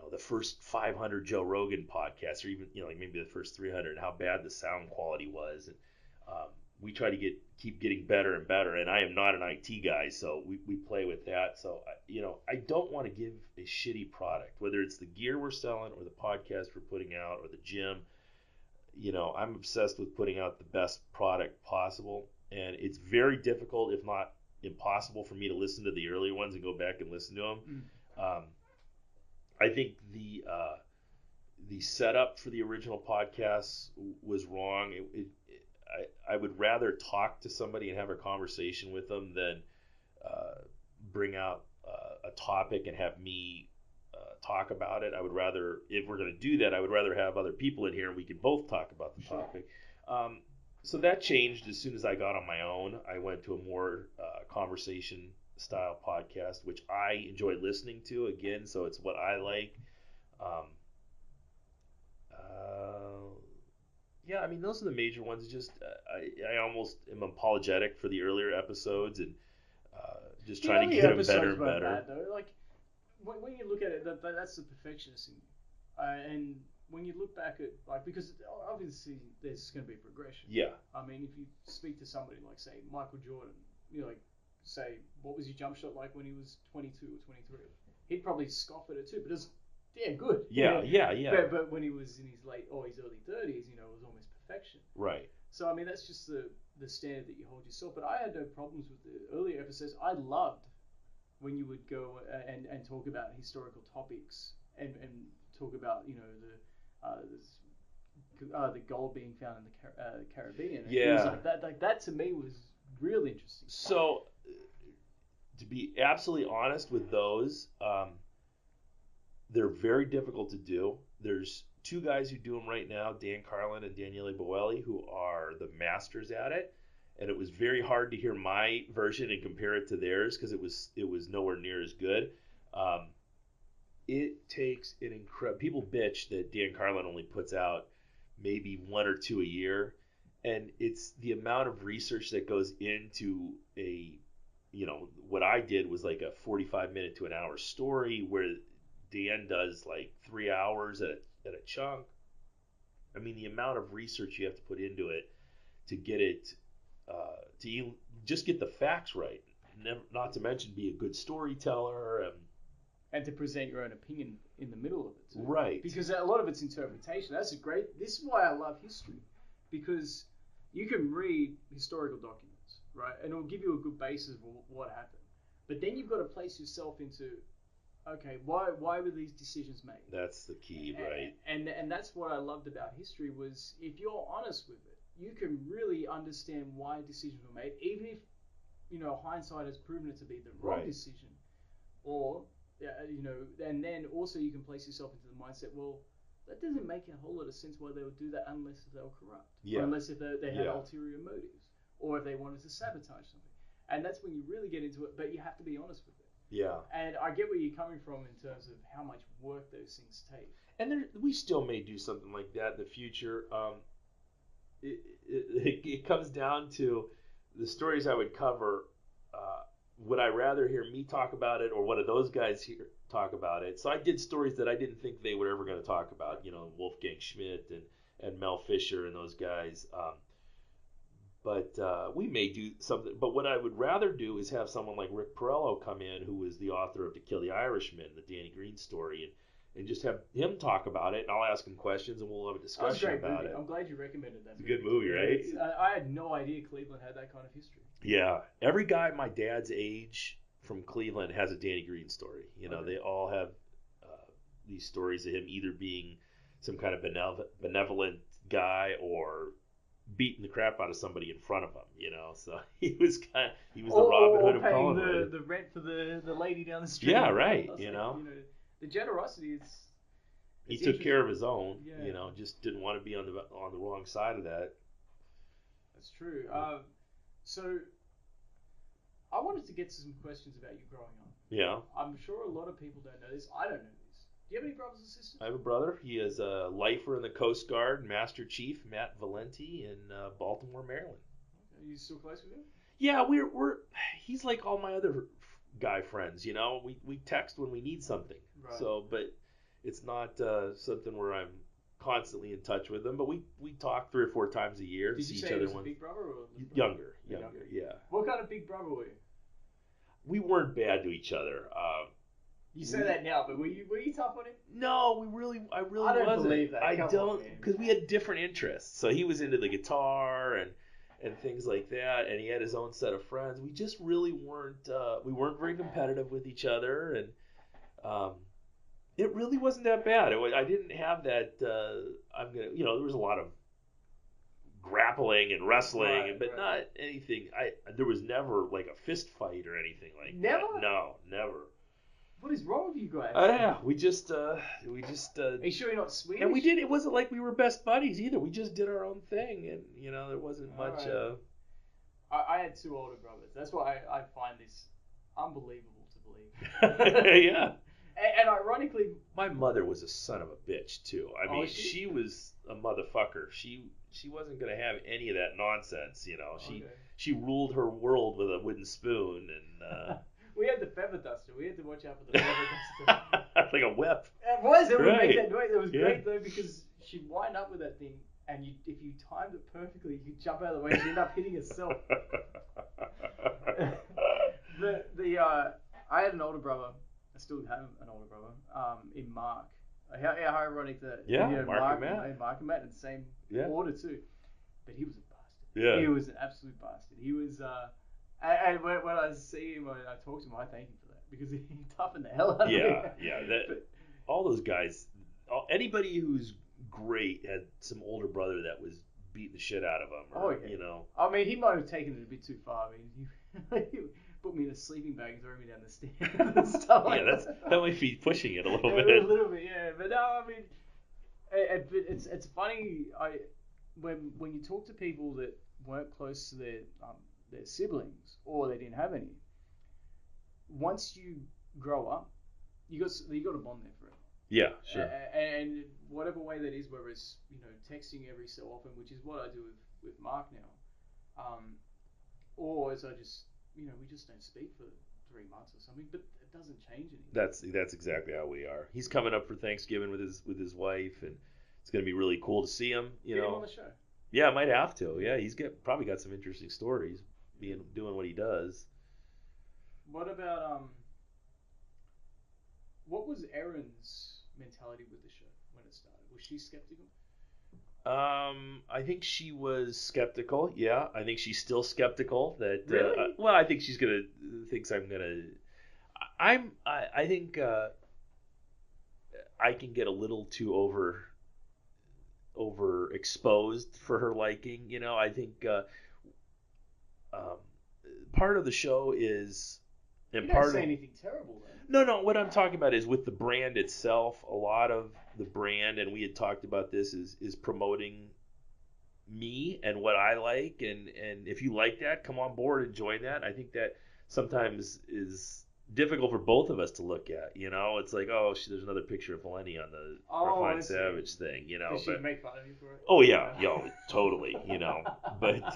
the first 500 Joe Rogan podcasts, or even like maybe the first 300, how bad the sound quality was, and we try to keep getting better and better. And I am not an IT guy, so we play with that. So I don't want to give a shitty product, whether it's the gear we're selling or the podcast we're putting out or the gym. I'm obsessed with putting out the best product possible, and it's very difficult, if not impossible, for me to listen to the earlier ones and go back and listen to them. I think the setup for the original podcast was wrong. I would rather talk to somebody and have a conversation with them than bring out a topic and have me talk about it. I would rather, if we're going to do that, I would rather have other people in here and we can both talk about the topic. So that changed as soon as I got on my own. I went to a more conversation style podcast, which I enjoy listening to again. So it's what I like. Um, yeah, I mean, those are the major ones. Just I almost am apologetic for the earlier episodes and just trying to get them better and better. Bad, though. Like when you look at it, that's the perfectionist in you. And when you look back at because obviously there's going to be progression. Yeah. I mean, if you speak to somebody like say Michael Jordan, like say what was your jump shot like when he was 22 or 23, he'd probably scoff at it too, but it's good. Yeah. But when he was in his early 30s, it was almost perfection. Right. So I mean, that's just the standard that you hold yourself. But I had no problems with the earlier episodes. I loved when you would go and talk about historical topics and talk about the gold being found in the Caribbean. And things like that. Like that to me was really interesting. So to be absolutely honest with those, they're very difficult to do. There's two guys who do them right now, Dan Carlin and Daniele Boelli, who are the masters at it. And it was very hard to hear my version and compare it to theirs because it was nowhere near as good. It takes an incredible. People bitch that Dan Carlin only puts out maybe one or two a year, and it's the amount of research that goes into what I did was like a 45-minute to an hour story where Dan does like 3 hours at a chunk. I mean, the amount of research you have to put into it to get it to just get the facts right. Not to mention be a good storyteller and to present your own opinion in the middle of it too. Right. Because a lot of it's interpretation. This is why I love history, because you can read historical documents, right, and it'll give you a good basis of what happened. But then you've got to place yourself into, okay, why were these decisions made? That's the key, right? And that's what I loved about history was if you're honest with it, you can really understand why decisions were made, even if hindsight has proven it to be the wrong decision, or and then also you can place yourself into the mindset. Well, that doesn't make a whole lot of sense why they would do that unless they were corrupt, or unless if they had ulterior motives. or if they wanted to sabotage something. And that's when you really get into it, but you have to be honest with it. Yeah. And I get where you're coming from in terms of how much work those things take. And we still may do something like that in the future. It comes down to the stories I would cover. Would I rather hear me talk about it or one of those guys here talk about it? So I did stories that I didn't think they were ever going to talk about. Wolfgang Schmidt and Mel Fisher and those guys. But we may do something. But what I would rather do is have someone like Rick Perello come in, who is the author of To Kill the Irishman, the Danny Green story, and just have him talk about it. And I'll ask him questions, and we'll have a discussion about it. I'm glad you recommended that. It's a good movie, right? I had no idea Cleveland had that kind of history. Yeah, every guy my dad's age from Cleveland has a Danny Green story. They all have these stories of him either being some kind of benevolent guy or beating the crap out of somebody in front of him. So he was the Robin Hood of paying Colin. the rent for the lady down the street. Yeah, right. The generosity is. He took care of his own. Yeah. Just didn't want to be on the wrong side of that. That's true. So I wanted to get to some questions about you growing up. Yeah. I'm sure a lot of people don't know this. I don't know this. Do you have any brothers and sisters? I have a brother. He is a lifer in the Coast Guard, Master Chief Matt Valenti in Baltimore, Maryland. Okay. Are you still close with him? Yeah, we're. He's like all my other guy friends. We text when we need something. Right. So, but it's not something where I'm constantly in touch with him. But we talk 3 or 4 times a year. Did see you each say other he was a big brother or younger? Yeah. What kind of big brother were you? We weren't bad to each other. You say that now, but were you tough on him? No, I really wasn't. I don't believe that. I don't, because we had different interests. So he was into the guitar and things like that, and he had his own set of friends. We just really weren't. We weren't very competitive with each other, and it really wasn't that bad. I didn't have that. There was a lot of grappling and wrestling, but not anything. There was never like a fist fight or anything like that. Never? No, never. What is wrong with you guys? Yeah, we just. Are you sure you're not Swedish? And we did. It wasn't like we were best buddies either. We just did our own thing, and there wasn't much. Right. I had 2 older brothers. That's why I find this unbelievable to believe. Yeah. And ironically, my mother was a son of a bitch too. I mean, she? She was a motherfucker. She wasn't gonna have any of that nonsense. She ruled her world with a wooden spoon, and. We had the feather duster. We had to watch out for the feather duster. Like a whip. It was. It would right. make that noise. It was great though because she'd wind up with that thing, and if you timed it perfectly, you could jump out of the way and end up hitting yourself. I had an older brother. I still have an older brother. In Mark. How ironic that. Mark and Matt in the same order too. But he was a bastard. Yeah. He was an absolute bastard. He was. And when I see him and I talk to him, I thank him for that because he toughened the hell out of me. Yeah. All those guys, anybody who's great had some older brother that was beating the shit out of him. I mean, he might have taken it a bit too far. I mean, he put me in a sleeping bag and threw me down the stairs and stuff like that. That might be pushing it a little bit. A little bit, yeah. But no, I mean, it's funny. When you talk to people that weren't close to their siblings or they didn't have any, once you grow up, you got a bond there forever. Yeah, sure. And whatever way that is, whether it's texting every so often, which is what I do with Mark now, or as I just we just don't speak for 3 months or something, but it doesn't change anything. That's exactly how we are. He's coming up for Thanksgiving with his wife, and it's gonna be really cool to see him. Get him on the show. Yeah, I might have to. Yeah, he's probably got some interesting stories. Doing what he does. What about what was Erin's mentality with the show when it started? Was she skeptical? I think she was skeptical. Yeah, I think she's still skeptical. That really? Well, I think she's thinks I'm gonna. I think I can get a little too overexposed for her liking. I think. Part of the show is, and you don't say anything terrible then. No. What I'm talking about is with the brand itself. A lot of the brand, and we had talked about this, is promoting me and what I like, and if you like that, come on board and join that. I think that sometimes is difficult for both of us to look at. It's like, oh, there's another picture of Lenny on the Oh, I Refined see. Savage thing. Does she But make fun of you for it? oh yeah, yo, totally. But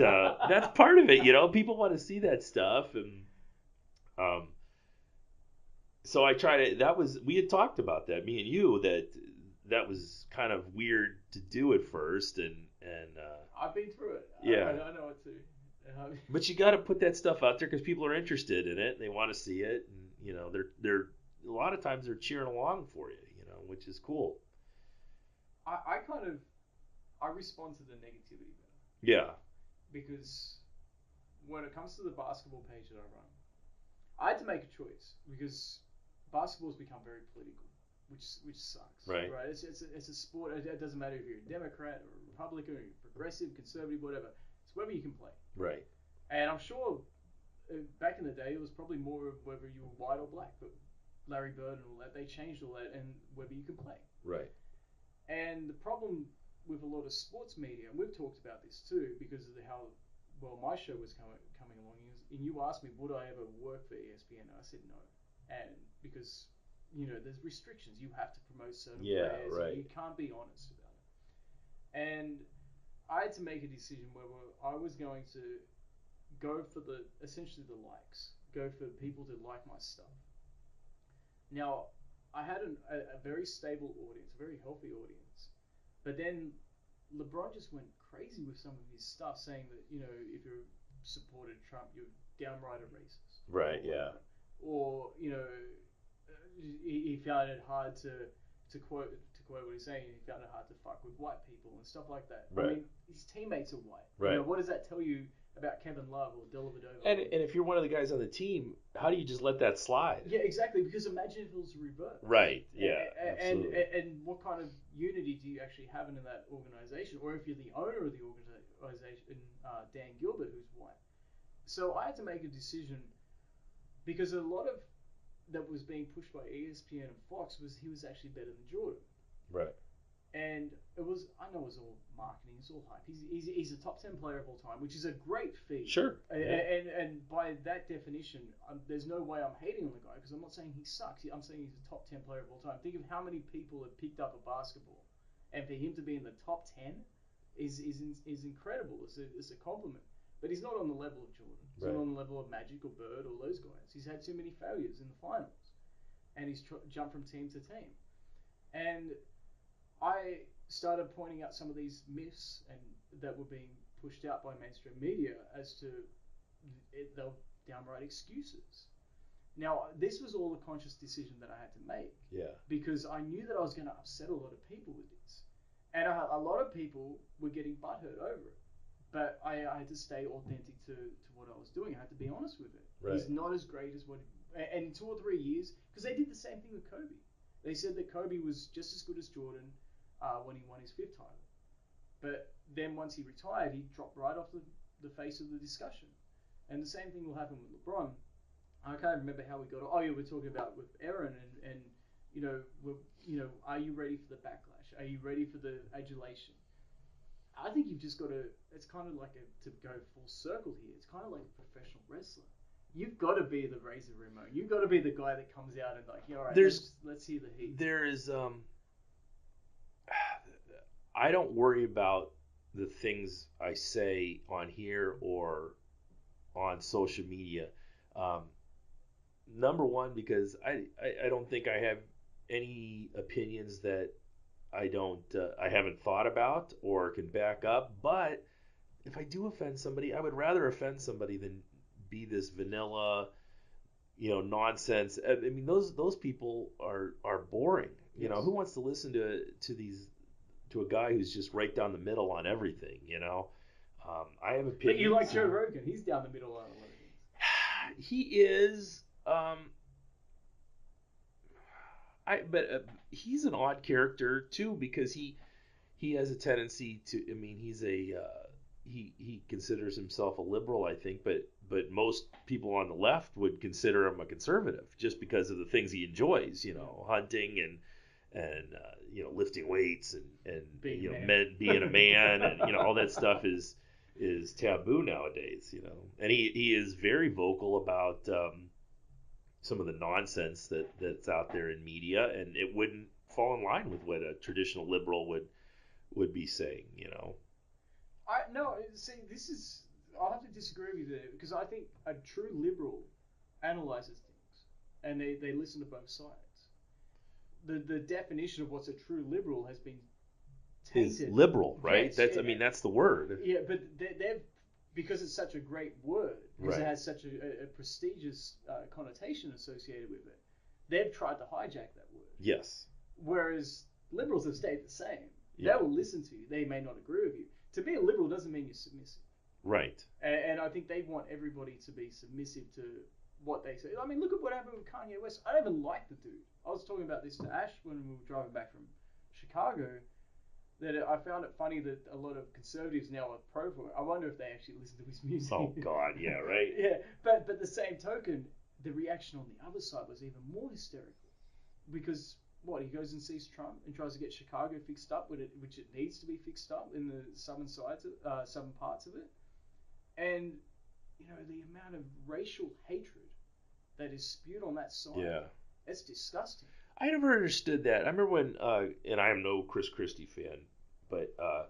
that's part of it. People want to see that stuff, and um, so I try to. That was we had talked about that, me and you, that was kind of weird to do at first, and I've been through it. yeah. I know it too. But you got to put that stuff out there because people are interested in it and they want to see it, and they're a lot of times they're cheering along for you, which is cool. I kind of I respond to the negativity better Yeah, because when it comes to the basketball page that I run, I had to make a choice because basketball's become very political, which sucks. right, It's a sport. It doesn't matter if you're a Democrat or a Republican or you're progressive, conservative, whatever. It's whether you can play. right, And I'm sure back in the day it was probably more of whether you were white or black, but Larry Bird and all that, they changed all that and whether you can play. right. And the problem with a lot of sports media, and we've talked about this too, because of how well my show was coming along, and you asked me would I ever work for ESPN, and I said no, and because there's restrictions, you have to promote certain Yeah, players, right. and you can't be honest about it. And I had to make a decision whether I was going to go for essentially the likes, go for people to like my stuff. Now, I had a very stable audience, a very healthy audience, but then LeBron just went crazy with some of his stuff, saying that if you supported Trump, you're downright a racist. Right, yeah. Or he found it hard to quote what he's saying. He found it hard to fuck with white people and stuff like that. Right. I mean, his teammates are white. Right. What does that tell you about Kevin Love or Dellavedova? And if you're one of the guys on the team, how do you just let that slide? Yeah, exactly. Because imagine if it was reversed. Right. Yeah. And what kind of unity do you actually have in that organization? Or if you're the owner of the organization, Dan Gilbert, who's white. So I had to make a decision because a lot of that was being pushed by ESPN and Fox was he was actually better than Jordan. Right. And I know it was all marketing, it's all hype. He's a top 10 player of all time, which is a great feat. Sure. And by that definition, there's no way I'm hating on the guy because I'm not saying he sucks. I'm saying he's a top 10 player of all time. Think of how many people have picked up a basketball, and for him to be in the top 10 is incredible. It's a compliment. But he's not on the level of Jordan. He's not on the level of Magic or Bird or those guys. He's had too many failures in the finals, and he's jumped from team to team. And I started pointing out some of these myths and that were being pushed out by mainstream media as to the downright excuses. Now, this was all a conscious decision that I had to make. Yeah. Because I knew that I was going to upset a lot of people with this. And a lot of people were getting butthurt over it. But I had to stay authentic to what I was doing. I had to be honest with it. Right. He's not as great as what... And in 2 or 3 years... Because they did the same thing with Kobe. They said that Kobe was just as good as Jordan when he won his 5th title. But then once he retired, he dropped right off the face of the discussion. And the same thing will happen with LeBron. I can't remember how we got... Oh, yeah, we're talking about with Aaron and are you ready for the backlash? Are you ready for the adulation? I think you've just got to... It's kind of like to go full circle here. It's kind of like a professional wrestler. You've got to be the Razor Ramon. You've got to be the guy that comes out and like, yeah, all right, let's hear the heat. There is... I don't worry about the things I say on here or on social media. Number one, because I don't think I have any opinions that I haven't thought about or can back up. But if I do offend somebody, I would rather offend somebody than be this vanilla, nonsense. I mean, those people are boring. Yes. Who wants to listen to a guy who's just right down the middle on everything? I have opinions. But you like Joe Rogan? He's down the middle on a lot of things. He is. But he's an odd character too because he has a tendency to. I mean, he's he considers himself a liberal, I think, but most people on the left would consider him a conservative just because of the things he enjoys, hunting and lifting weights and Being a man. men being a man and all that stuff is taboo nowadays. And he is very vocal about some of the nonsense that's out there in media, and it wouldn't fall in line with what a traditional liberal would be saying. No, see, this is, I'll have to disagree with you there, because I think a true liberal analyzes things and they listen to both sides. The definition of what's a true liberal has been Is tainted. liberal, right? Yes, That's the word. yeah, but they've, because it's such a great word, because Right. it has such a prestigious connotation associated with it, they've tried to hijack that word. Yes. Whereas liberals have stayed the same. Yeah. They will listen to you. They may not agree with you. To be a liberal doesn't mean you're submissive. Right. And I think they want everybody to be submissive to what they say. I mean, look at what happened with Kanye West. I don't even like the dude. I was talking about this to Ash when we were driving back from Chicago, that I found it funny that a lot of conservatives now are pro for it. I wonder if they actually listen to his music. Oh God, yeah, right. Yeah, but the same token, the reaction on the other side was even more hysterical, because he goes and sees Trump and tries to get Chicago fixed up, which it needs to be fixed up in the southern parts of it, and the amount of racial hatred that is spewed on that side. Yeah. It's disgusting. I never understood that. I remember when, and I am no Chris Christie fan, but I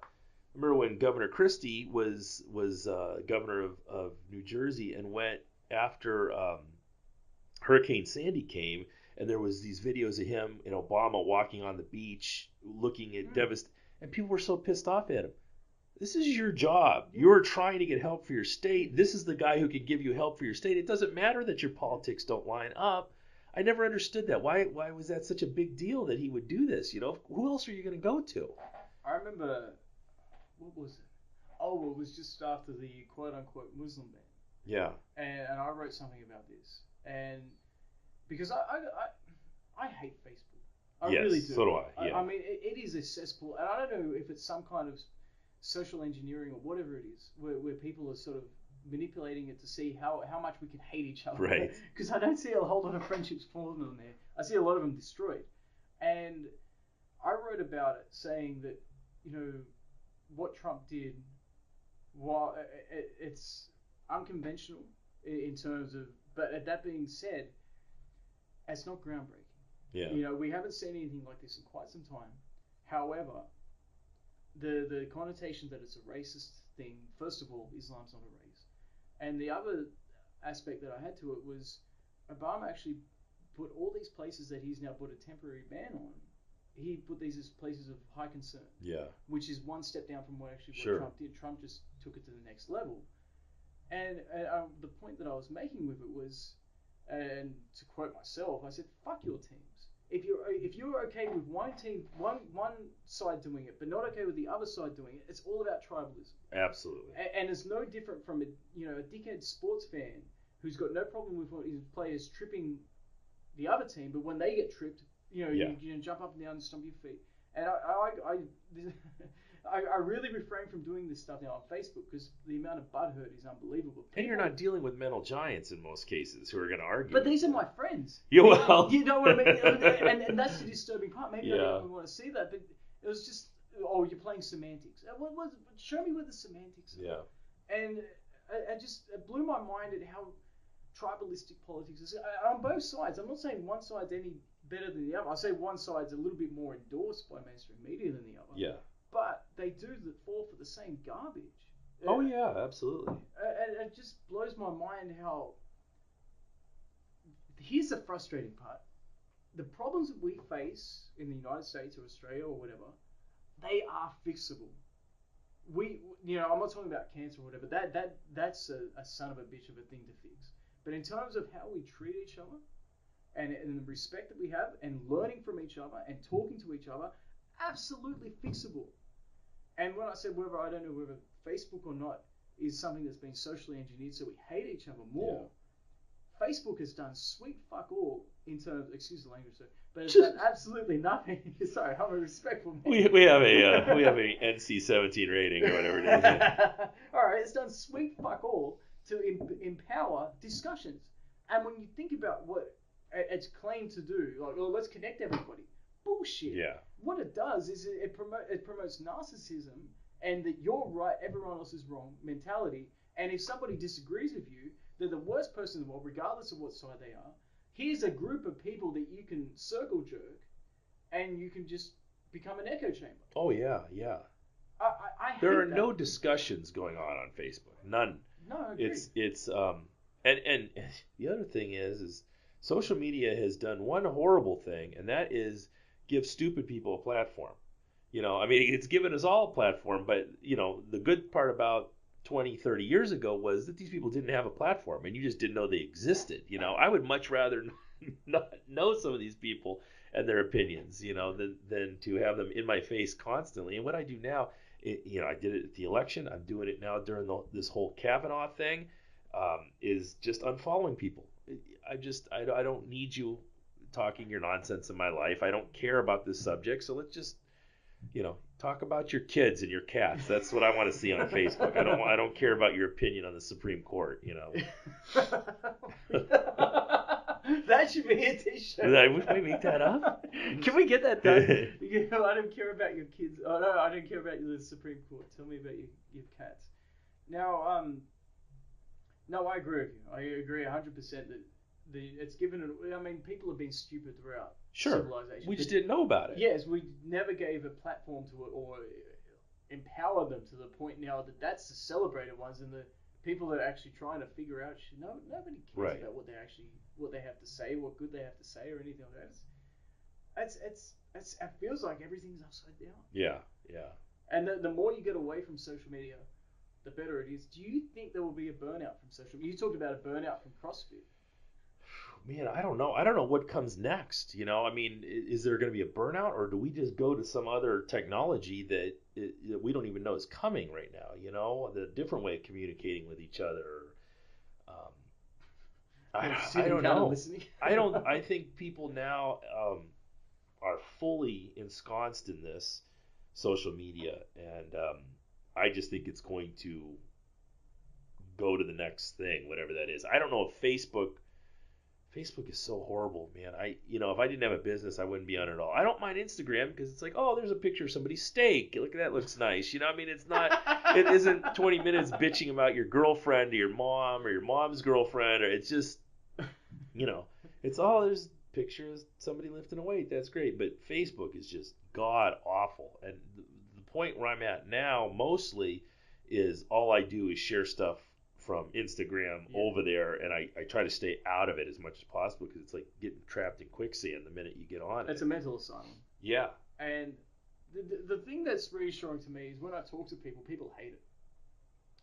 remember when Governor Christie was governor of New Jersey and went after Hurricane Sandy came, and there was these videos of him and Obama walking on the beach, looking at and people were so pissed off at him. This is your job. You're trying to get help for your state. This is the guy who can give you help for your state. It doesn't matter that your politics don't line up. I never understood that. Why was that such a big deal that he would do this? Who else are you going to go to? I remember, what was it? Oh, it was just after the quote-unquote Muslim ban. Yeah. And I wrote something about this. And because I hate Facebook. I really do. So do I. Yeah. I mean, it is a cesspool. And I don't know if it's some kind of social engineering or whatever it is, where people are sort of manipulating it to see how much we can hate each other. Right. Because I don't see a whole lot of friendships formed on there. I see a lot of them destroyed. And I wrote about it saying that, what Trump did, while it's unconventional in terms of, but that being said, it's not groundbreaking. Yeah. We haven't seen anything like this in quite some time. However, the connotation that it's a racist thing, first of all, Islam's not a race. And the other aspect that I had to it was Obama actually put all these places that he's now put a temporary ban on, he put these as places of high concern. Yeah. Which is one step down from what Sure. Trump did. Trump just took it to the next level. And the point that I was making with it was, and to quote myself, I said, "Fuck your teams. If you're okay with one team, one side doing it, but not okay with the other side doing it, it's all about tribalism." Absolutely. And it's no different from a dickhead sports fan who's got no problem with his players tripping the other team, but when they get tripped, you jump up and down and stomp your feet. And I really refrain from doing this stuff now on Facebook because the amount of butthurt is unbelievable. And you're not dealing with mental giants in most cases who are going to argue. But these are my friends. Yeah, well. You know what I mean? and that's the disturbing part. Maybe I don't even want to see that, but it was just, you're playing semantics. Show me where the semantics are. Yeah. And it blew my mind at how tribalistic politics is on both sides. I'm not saying one side's any better than the other. I say one side's a little bit more endorsed by mainstream media than the other. Yeah. But they do fall for the same garbage. Oh yeah, absolutely. And it just blows my mind how. Here's the frustrating part: the problems that we face in the United States or Australia or whatever, they are fixable. I'm not talking about cancer or whatever. That's a son of a bitch of a thing to fix. But in terms of how we treat each other, and the respect that we have, and learning from each other, and talking to each other, absolutely fixable. And when I said I don't know whether Facebook or not is something that's been socially engineered so we hate each other more. Yeah. Facebook has done sweet fuck all in terms, excuse the language, sir, but it's done absolutely nothing. Sorry, I'm a respectful man. We have a NC-17 rating or whatever it is. Yeah. All right, it's done sweet fuck all to empower discussions. And when you think about what it's claimed to do, like, let's connect everybody. bullshit. Yeah. What it does is it promotes narcissism and that you're right, everyone else is wrong mentality. And if somebody disagrees with you, they're the worst person in the world, regardless of what side they are. Here's a group of people that you can circle jerk, and you can just become an echo chamber. Oh yeah, yeah. I hate There are that. no discussions going on Facebook. None. No, I agree. It's and the other thing is social media has done one horrible thing, and that is give stupid people a platform. I mean, it's given us all a platform, but the good part about 20, 30 years ago was that these people didn't have a platform and you just didn't know they existed. I would much rather not know some of these people and their opinions, than to have them in my face constantly. And what I do now, I did it at the election. I'm doing it now during this whole Kavanaugh thing, is just unfollowing people. I don't need you talking your nonsense in my life. I don't care about this subject. So let's just talk about your kids and your cats. That's what I want to see on Facebook. I don't care about your opinion on the Supreme Court. That should be a t-shirt. Can we make that up? Can we get that done? I don't care about your kids. Oh no, I don't care about the Supreme Court. Tell me about your cats. Now, no, I agree with you. I agree 100% that it's given. I mean, people have been stupid throughout civilization. We just didn't know about it. Yes, we never gave a platform to it or empowered them to the point now that that's the celebrated ones and the people that are actually trying to figure out shit. No, nobody cares about what they have to say, what good they have to say, or anything like that. It feels like everything's upside down. Yeah, yeah. And the more you get away from social media, the better it is. Do you think there will be a burnout from social media? You talked about a burnout from CrossFit. Man, I don't know. I don't know what comes next. I mean, is there going to be a burnout, or do we just go to some other technology that we don't even know is coming right now? The different way of communicating with each other. I don't know. I think people now are fully ensconced in this social media, and I just think it's going to go to the next thing, whatever that is. I don't know if Facebook is so horrible, man. If I didn't have a business, I wouldn't be on it at all. I don't mind Instagram because it's like, oh, there's a picture of somebody's steak. Look, that looks nice. I mean, it's not. It isn't 20 minutes bitching about your girlfriend or your mom or your mom's girlfriend, or it's just, it's all there's pictures somebody lifting a weight. That's great, but Facebook is just god awful. And the point where I'm at now mostly is all I do is share stuff from Instagram over there, and I try to stay out of it as much as possible because it's like getting trapped in quicksand the minute you get on it. It's a mental asylum. Yeah. And the thing that's reassuring to me is when I talk to people hate it.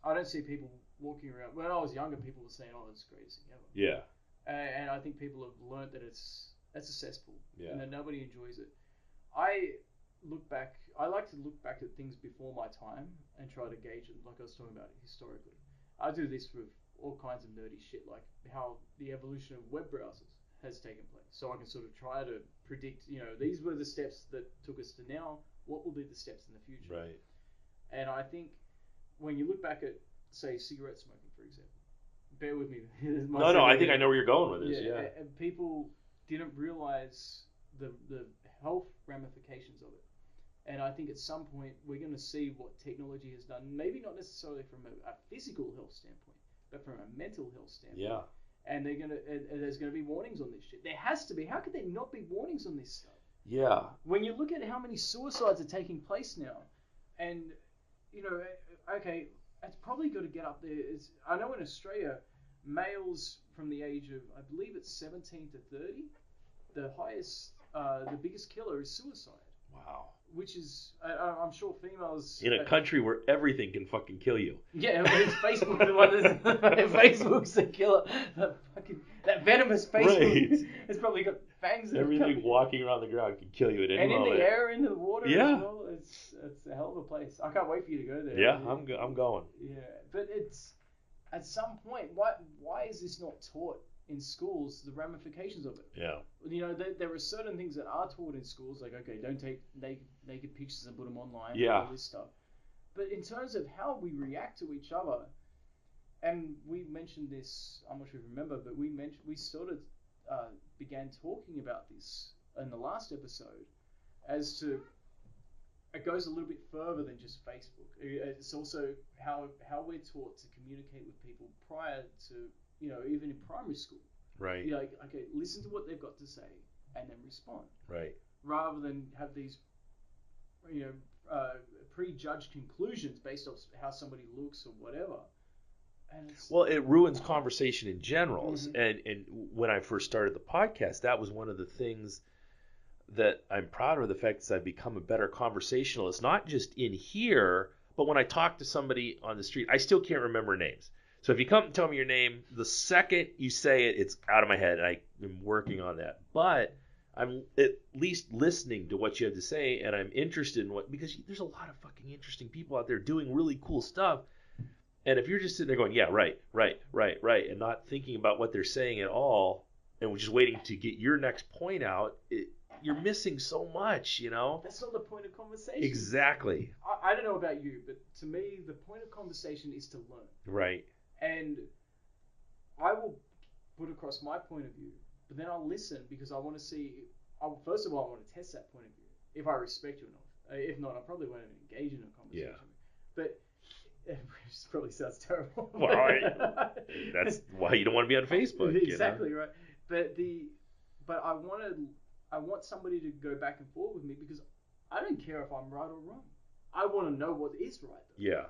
I don't see people walking around. When I was younger, people were saying, oh, it's the greatest thing ever. Yeah. And I think people have learned that it's a cesspool and that nobody enjoys it. I like to look back at things before my time and try to gauge it, like I was talking about historically. I do this with all kinds of nerdy shit, like how the evolution of web browsers has taken place. So I can sort of try to predict, these were the steps that took us to now. What will be the steps in the future? Right. And I think when you look back at, say, cigarette smoking, for example, bear with me. No, I think I know where you're going with this. Yeah. And people didn't realize the health ramifications of it. And I think at some point we're going to see what technology has done, maybe not necessarily from a physical health standpoint, but from a mental health standpoint. Yeah. And there's going to be warnings on this shit. There has to be. How could there not be warnings on this stuff? Yeah. When you look at how many suicides are taking place now, and, okay, it's probably got to get up there. I know in Australia, males from the age of, I believe it's 17 to 30, the biggest killer is suicide. Wow. Which is, I'm sure females... In a country where everything can fucking kill you. Yeah, it's Facebook the one Facebook's the killer. That venomous Facebook. Right. It's probably got fangs. Everything walking around the ground can kill you at any moment. And in the air, into the water as well. It's a hell of a place. I can't wait for you to go there. Yeah, I'm going. Yeah, but it's... At some point, why is this not taught in schools, the ramifications of it? Yeah. There are certain things that are taught in schools, like, okay, don't take naked pictures and put them online, yeah, all this stuff. But in terms of how we react to each other, and we mentioned this, I'm not sure if you remember, but we sort of began talking about this in the last episode, as to it goes a little bit further than just Facebook. It's also how we're taught to communicate with people prior to, even in primary school. Right. Okay, listen to what they've got to say and then respond. Right. Rather than have these, prejudged conclusions based off how somebody looks or whatever. And well, it ruins conversation in general. Mm-hmm. And when I first started the podcast, that was one of the things that I'm proud of, the fact that I've become a better conversationalist, not just in here, but when I talk to somebody on the street. I still can't remember names. So if you come and tell me your name, the second you say it, it's out of my head. I'm working on that. But I'm at least listening to what you have to say, and I'm interested in because there's a lot of fucking interesting people out there doing really cool stuff. And if you're just sitting there going, yeah, right, and not thinking about what they're saying at all, and we're just waiting to get your next point out, you're missing so much, That's not the point of conversation. Exactly. I don't know about you, but to me, the point of conversation is to learn. Right. And I will put across my point of view, but then I'll listen because I want to see. First of all, I want to test that point of view if I respect you or not. If not, I probably won't even engage in a conversation. Yeah. But it probably sounds terrible. Well, that's why you don't want to be on Facebook. Exactly right. But I want somebody to go back and forth with me because I don't care if I'm right or wrong. I want to know what is right. Though. Yeah.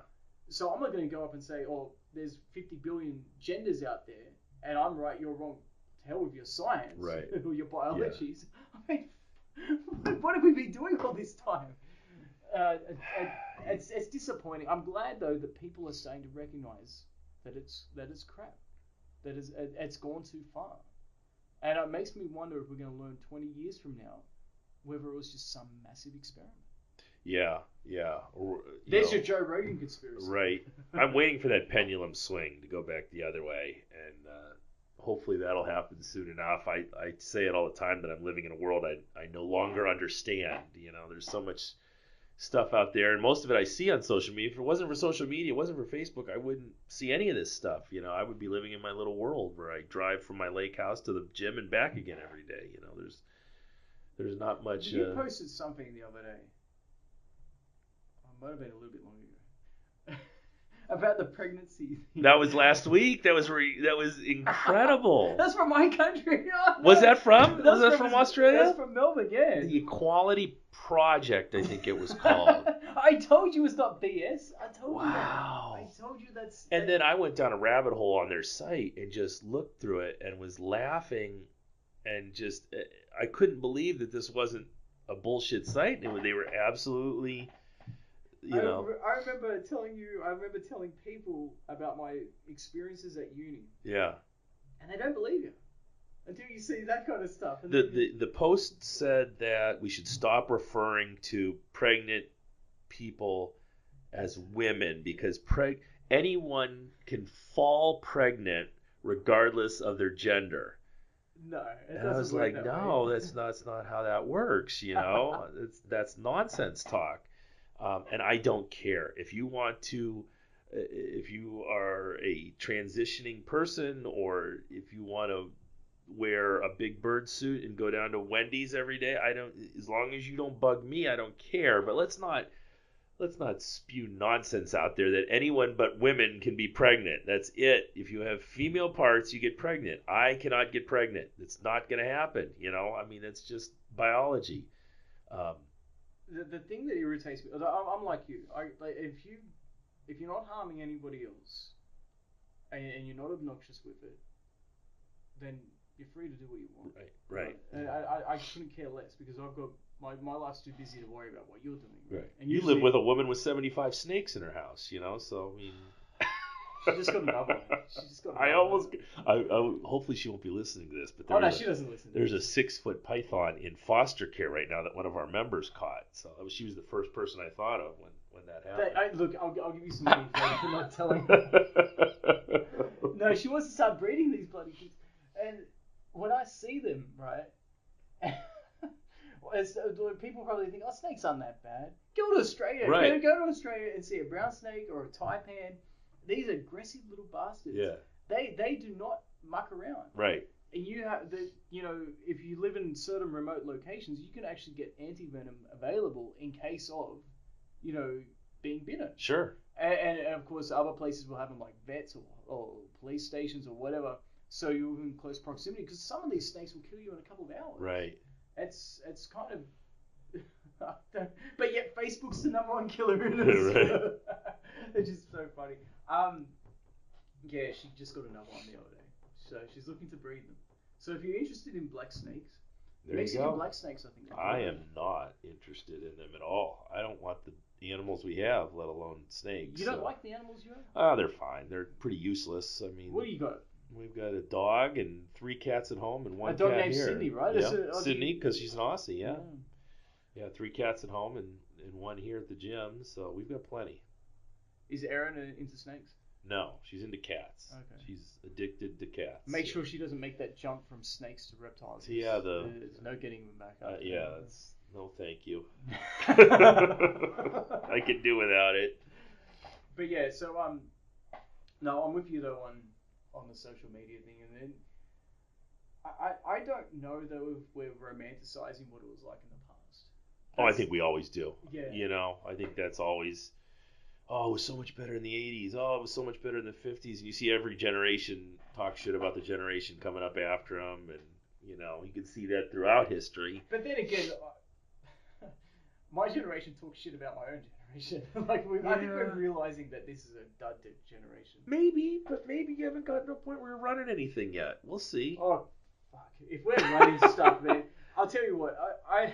So I'm not going to go up and say, oh, there's 50 billion genders out there, and I'm right, you're wrong. To hell with your science, right. or your biologies. Yeah. I mean, what have we been doing all this time? It's disappointing. I'm glad though that people are starting to recognise that it's crap, that it's gone too far, and it makes me wonder if we're going to learn 20 years from now whether it was just some massive experiment. Yeah. Or, There's your Joe Rogan conspiracy. Right. I'm waiting for that pendulum swing to go back the other way, and hopefully that'll happen soon enough. I say it all the time that I'm living in a world I no longer understand. There's so much stuff out there, and most of it I see on social media. If it wasn't for social media, it wasn't for Facebook, I wouldn't see any of this stuff. I would be living in my little world where I drive from my lake house to the gym and back again every day. There's not much. You posted something the other day. Might have been a little bit long ago. About the pregnancy. That was last week. That was incredible. That's from my country. Oh, no. Was that from? Was that from Australia? That's from Melbourne, yeah. The Equality Project, I think it was called. I told you it's not BS. I told you that. Wow. I told you that's. And then I went down a rabbit hole on their site and just looked through it and was laughing, and just I couldn't believe that this wasn't a bullshit site. They were absolutely. I remember telling people about my experiences at uni. Yeah. And they don't believe you until you see that kind of stuff. And the post said that we should stop referring to pregnant people as women because anyone can fall pregnant regardless of their gender. No, and I was like, no, that's not how that works. That's nonsense talk. And I don't care if you want to, if you are a transitioning person, or if you want to wear a big bird suit and go down to Wendy's every day. As long as you don't bug me, I don't care. But let's not spew nonsense out there that anyone but women can be pregnant. That's it. If you have female parts, you get pregnant. I cannot get pregnant. It's not going to happen. That's just biology. The thing that irritates me, I'm like you. If you're not harming anybody else, and you're not obnoxious with it, then you're free to do what you want. Right. And I couldn't care less because I've got my life's too busy to worry about what you're doing. Right. And you live with a woman with 75 snakes in her house, so I mean. She just got another one. Hopefully she won't be listening to this, but she doesn't listen. There's a 6-foot python in foster care right now that one of our members caught. So she was the first person I thought of when that happened. Look, I'll give you some money for not telling her. No, she wants to start breeding these bloody kids, and when I see them, right. People probably think, snakes aren't that bad. Go to Australia. Right. Go to Australia and see a brown snake or a taipan. These aggressive little bastards. Yeah. They do not muck around. Right. And you have the, if you live in certain remote locations, you can actually get anti-venom available in case of, being bitten. Sure. And of course, other places will have them like vets or police stations or whatever, so you're in close proximity, because some of these snakes will kill you in a couple of hours. Right. It's kind of. But yet Facebook's the number one killer in it. Right. It's just so funny. Yeah, she just got another one the other day, so she's looking to breed them. So if you're interested in black snakes, Mexican black snakes, I think. I am not interested in them at all. I don't want the animals we have, let alone snakes. You don't like the animals you have? They're fine. They're pretty useless. I mean, what do you got? We've got a dog and 3 cats at home and 1 cat here. A dog named Sydney, right? Yeah, Sydney, because she's an Aussie. Yeah. Yeah, 3 cats at home and 1 here at the gym. So we've got plenty. Is Erin into snakes? No, she's into cats. Okay. She's addicted to cats. Make sure she doesn't make that jump from snakes to reptiles. Yeah, there's no getting them back up. That's no, thank you. I can do without it. But yeah, so no, I'm with you though on the social media thing, and then I don't know though if we're romanticizing what it was like in the past. I think we always do. Yeah. I think that's always. Oh, it was so much better in the 80s. Oh, it was so much better in the 50s. And you see every generation talk shit about the generation coming up after them. And, you can see that throughout history. But then again, my generation talks shit about my own generation. I think we're realizing that this is a dud generation. Maybe, but maybe you haven't gotten to a point where you're running anything yet. We'll see. Oh, fuck. If we're running stuff, man, I'll tell you what. I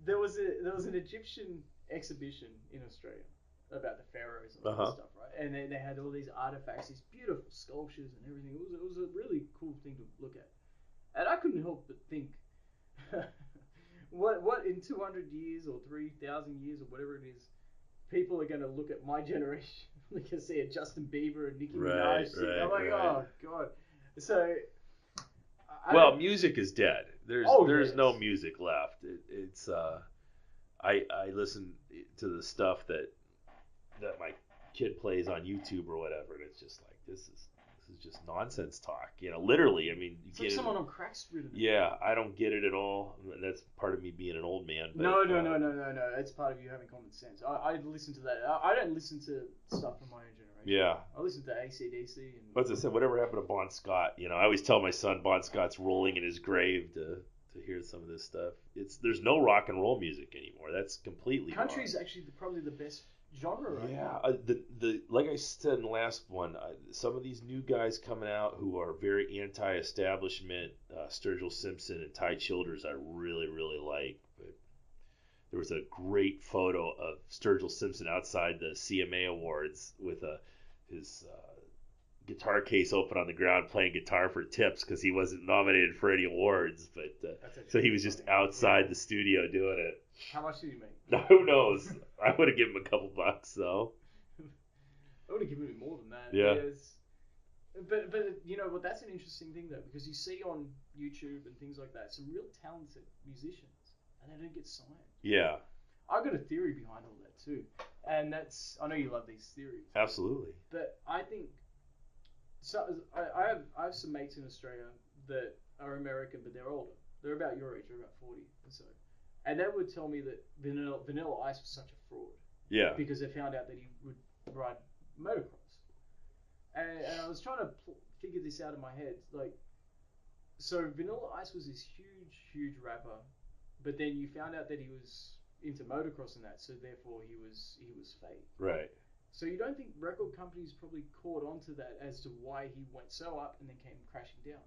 there was an Egyptian exhibition in Australia about the pharaohs and all that stuff, right? And they had all these artifacts, these beautiful sculptures and everything. It was a really cool thing to look at. And I couldn't help but think, what in 200 years or 3,000 years or whatever it is, people are going to look at my generation. They're going to see a Justin Bieber and Nicki Minaj. I'm like, oh god. So. Music is dead. There's no music left. It's I listen to the stuff that my kid plays on YouTube or whatever, and it's just like this is just nonsense talk. Literally. I mean, it's like someone on crack's written. Yeah, I don't get it at all. That's part of me being an old man. But, no. It's part of you having common sense. I listen to that. I don't listen to stuff from my own generation. Yeah. I listen to AC/DC. And as I said, whatever happened to Bon Scott? I always tell my son Bon Scott's rolling in his grave to hear some of this stuff. There's no rock and roll music anymore. That's completely country's gone. Actually probably the best genre right now. The like I said in the last one, some of these new guys coming out who are very anti-establishment, Sturgill Simpson and Ty Childers, I really, really like. But there was a great photo of Sturgill Simpson outside the CMA Awards with his guitar case open on the ground playing guitar for tips because he wasn't nominated for any awards. But so he was just outside the studio doing it. How much did he make? Who knows? I would have given him a couple bucks though. I would have given him more than that. Yeah. But well, that's an interesting thing though, because you see on YouTube and things like that some real talented musicians and they don't get signed. Yeah. I've got a theory behind all that too, and I know you love these theories. Absolutely. But I think I have some mates in Australia that are American, but they're older. They're about your age, they're about 40 or so. And they would tell me that Vanilla Ice was such a fraud. Yeah. Because they found out that he would ride motocross. And I was trying to figure this out in my head. So Vanilla Ice was this huge rapper, but then you found out that he was into motocross and that, so therefore he was fake. Right. So you don't think record companies probably caught onto that as to why he went so up and then came crashing down?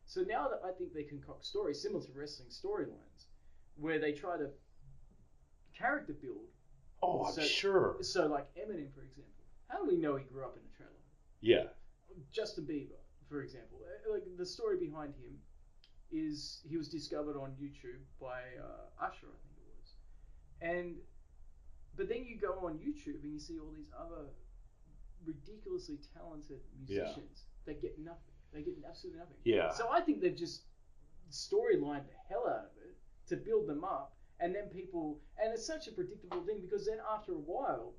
So now that I think they concoct stories similar to wrestling storylines, where they try to character build. Oh, I'm sure. So like Eminem, for example, how do we know he grew up in a trailer? Yeah. Justin Bieber, for example, like the story behind him is he was discovered on YouTube by Usher, I think it was, but then you go on YouTube and you see all these other ridiculously talented musicians that get nothing. They get absolutely nothing. Yeah. So I think they've just storylined the hell out of it to build them up, and then and it's such a predictable thing because then after a while,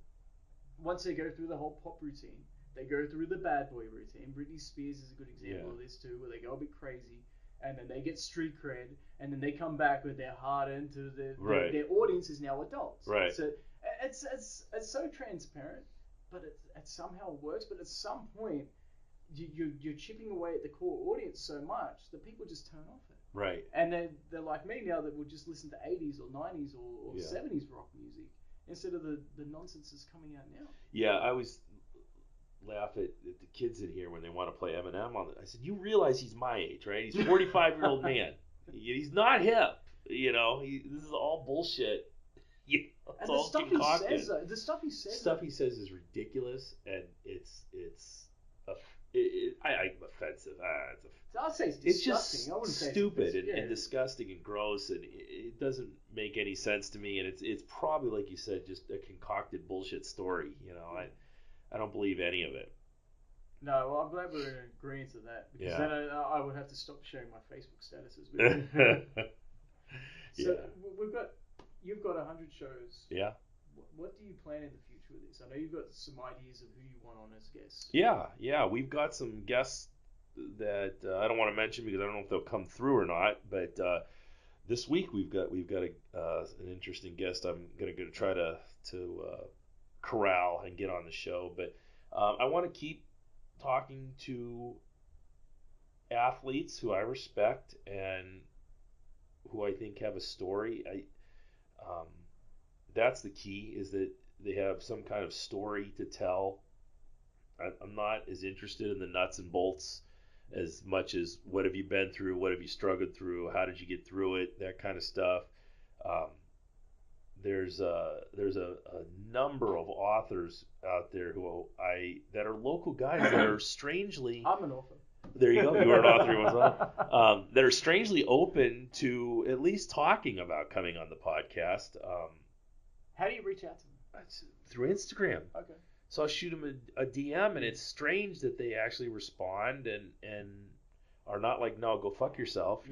once they go through the whole pop routine, they go through the bad boy routine. Britney Spears is a good example Yeah. of this too, where they go a bit crazy, and then they get street cred, and then they come back with their heart into Right. their audience is now adults. Right. So it's so transparent, but it somehow works. But at some point, you're chipping away at the core audience so much that people just turn off it. Right. And they're like me now that will just listen to 80s or 90s or Yeah. 70s rock music instead of the nonsense that's coming out now. Yeah, I always laugh at the kids in here when they want to play Eminem on it. I said, you realize he's my age, right? He's a 45-year-old man. He's not hip. This is all bullshit. It's And the all stuff concocted. he says, the stuff he says, Stuff he says is ridiculous, and I'm offensive. I'd say it's It's disgusting. just I wouldn't say stupid it's and disgusting and gross, and it doesn't make any sense to me. And it's probably, like you said, just a concocted bullshit story. I don't believe any of it. No, well, I'm glad we're in agreement to that, because Yeah. then I would have to stop sharing my Facebook statuses with you. So Yeah. you've got 100 shows. Yeah. What do you plan in the future with this? I know you've got some ideas of who you want on as guests. Yeah. We've got some guests that I don't want to mention because I don't know if they'll come through or not. But this week we've got an interesting guest. I'm gonna try to corral and get on the show. But I want to keep talking to athletes who I respect and who I think have a story. Um, that's the key, is that they have some kind of story to tell. I'm not as interested in the nuts and bolts as much as what have you been through, what have you struggled through, how did you get through it, that kind of stuff. Um, there's a number of authors out there that are local guys that are strangely. I'm an author. There you go. You are an author as well. That are strangely open to at least talking about coming on the podcast. How do you reach out to them? Through Instagram. Okay. So I'll shoot them a DM, and it's strange that they actually respond and are not like, no, go fuck yourself.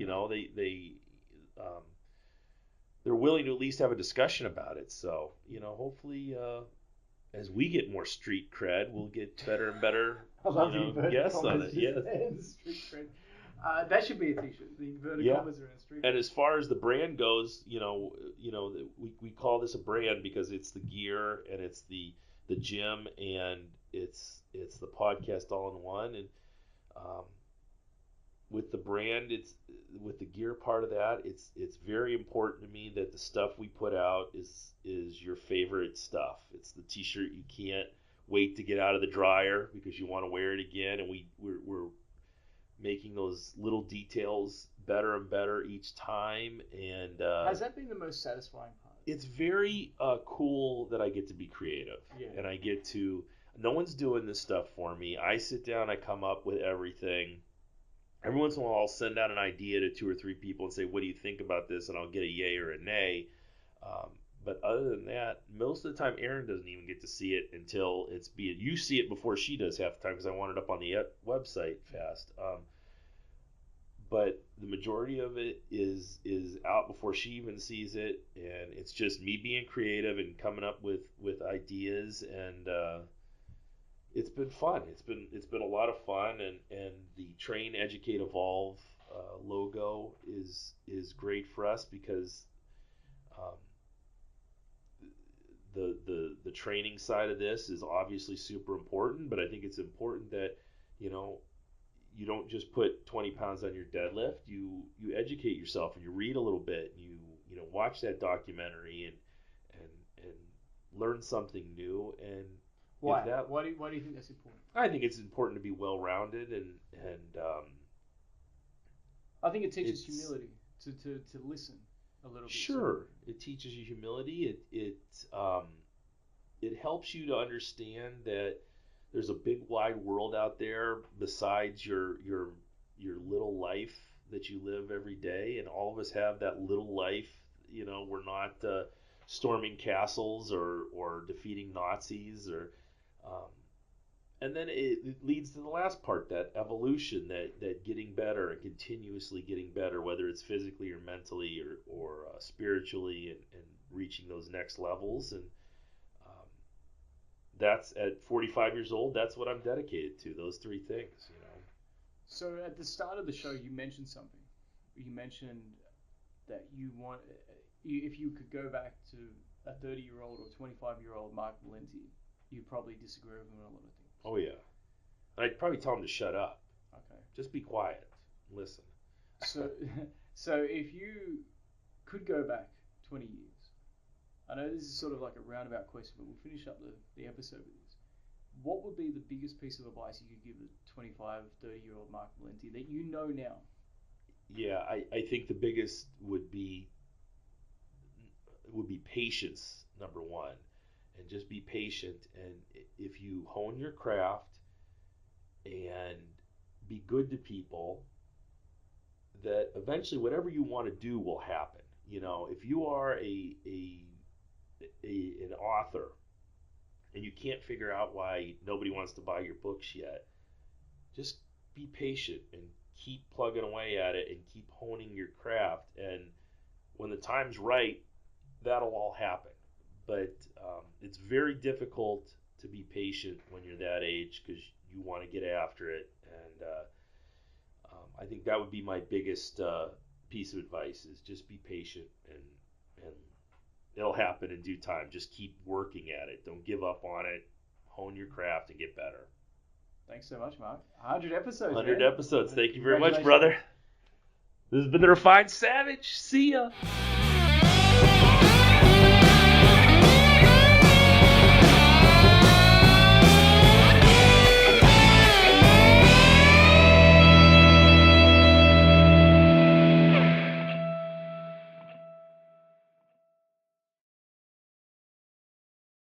They're willing to at least have a discussion about it. So hopefully, as we get more street cred, we'll get better and better guests on it. Yes. Street cred. That should be a t-shirt. The inverted commas are in street cred. And as far as the brand goes, we call this a brand because it's the gear and it's the gym and it's the podcast all in one. And with the brand, it's with the gear part of that, it's very important to me that the stuff we put out is your favorite stuff. It's the t-shirt you can't wait to get out of the dryer because you want to wear it again, and we're making those little details better and better each time. And has that been the most satisfying part? It's very cool that I get to be creative, and I get to. No one's doing this stuff for me. I sit down, I come up with everything. Every once in a while, I'll send out an idea to 2 or 3 people and say, "What do you think about this?" And I'll get a yay or a nay. But other than that, most of the time, Erin doesn't even get to see it until you see it before she does half the time because I want it up on the website fast. But the majority of it is out before she even sees it, and it's just me being creative and coming up with ideas, and it's been fun. It's been a lot of fun, and the Train, Educate, Evolve logo is great for us because the training side of this is obviously super important, but I think it's important that you don't just put 20 pounds on your deadlift. You educate yourself and you read a little bit. And you watch that documentary and learn something new. And why? Why do you think that's important? I think it's important to be well rounded and I think it teaches humility to listen a little bit. Sure, it teaches you humility. It helps you to understand that there's a big wide world out there besides your little life that you live every day, and all of us have that little life. We're not storming castles or defeating Nazis and then it leads to the last part, that evolution, that getting better and continuously getting better, whether it's physically or mentally or spiritually, and reaching those next levels. And that's at 45 years old. That's what I'm dedicated to. Those three things. So at the start of the show, you mentioned something. You mentioned that you want, if you could go back to a 30-year-old or 25-year-old Mark Valenti, you'd probably disagree with him on a lot of things. Oh yeah. I'd probably tell him to shut up. Okay. Just be quiet. Listen. So, so if you could go back 20 years, I know this is sort of like a roundabout question, but we'll finish up the episode with this. What would be the biggest piece of advice you could give a 25, 30-year-old Mark Valenti that you know now? Yeah, I think the biggest would be patience, number one, and just be patient. And if you hone your craft and be good to people, that eventually whatever you want to do will happen. If you are an author and you can't figure out why nobody wants to buy your books yet, just be patient and keep plugging away at it and keep honing your craft. And when the time's right, that'll all happen. But it's very difficult to be patient when you're that age because you want to get after it. And I think that would be my biggest piece of advice: is just be patient, and it'll happen in due time. Just keep working at it. Don't give up on it. Hone your craft and get better. Thanks so much, Mark. 100 episodes, 100 man. episodes. Thank you very much, brother. This has been the Refined Savage. See ya.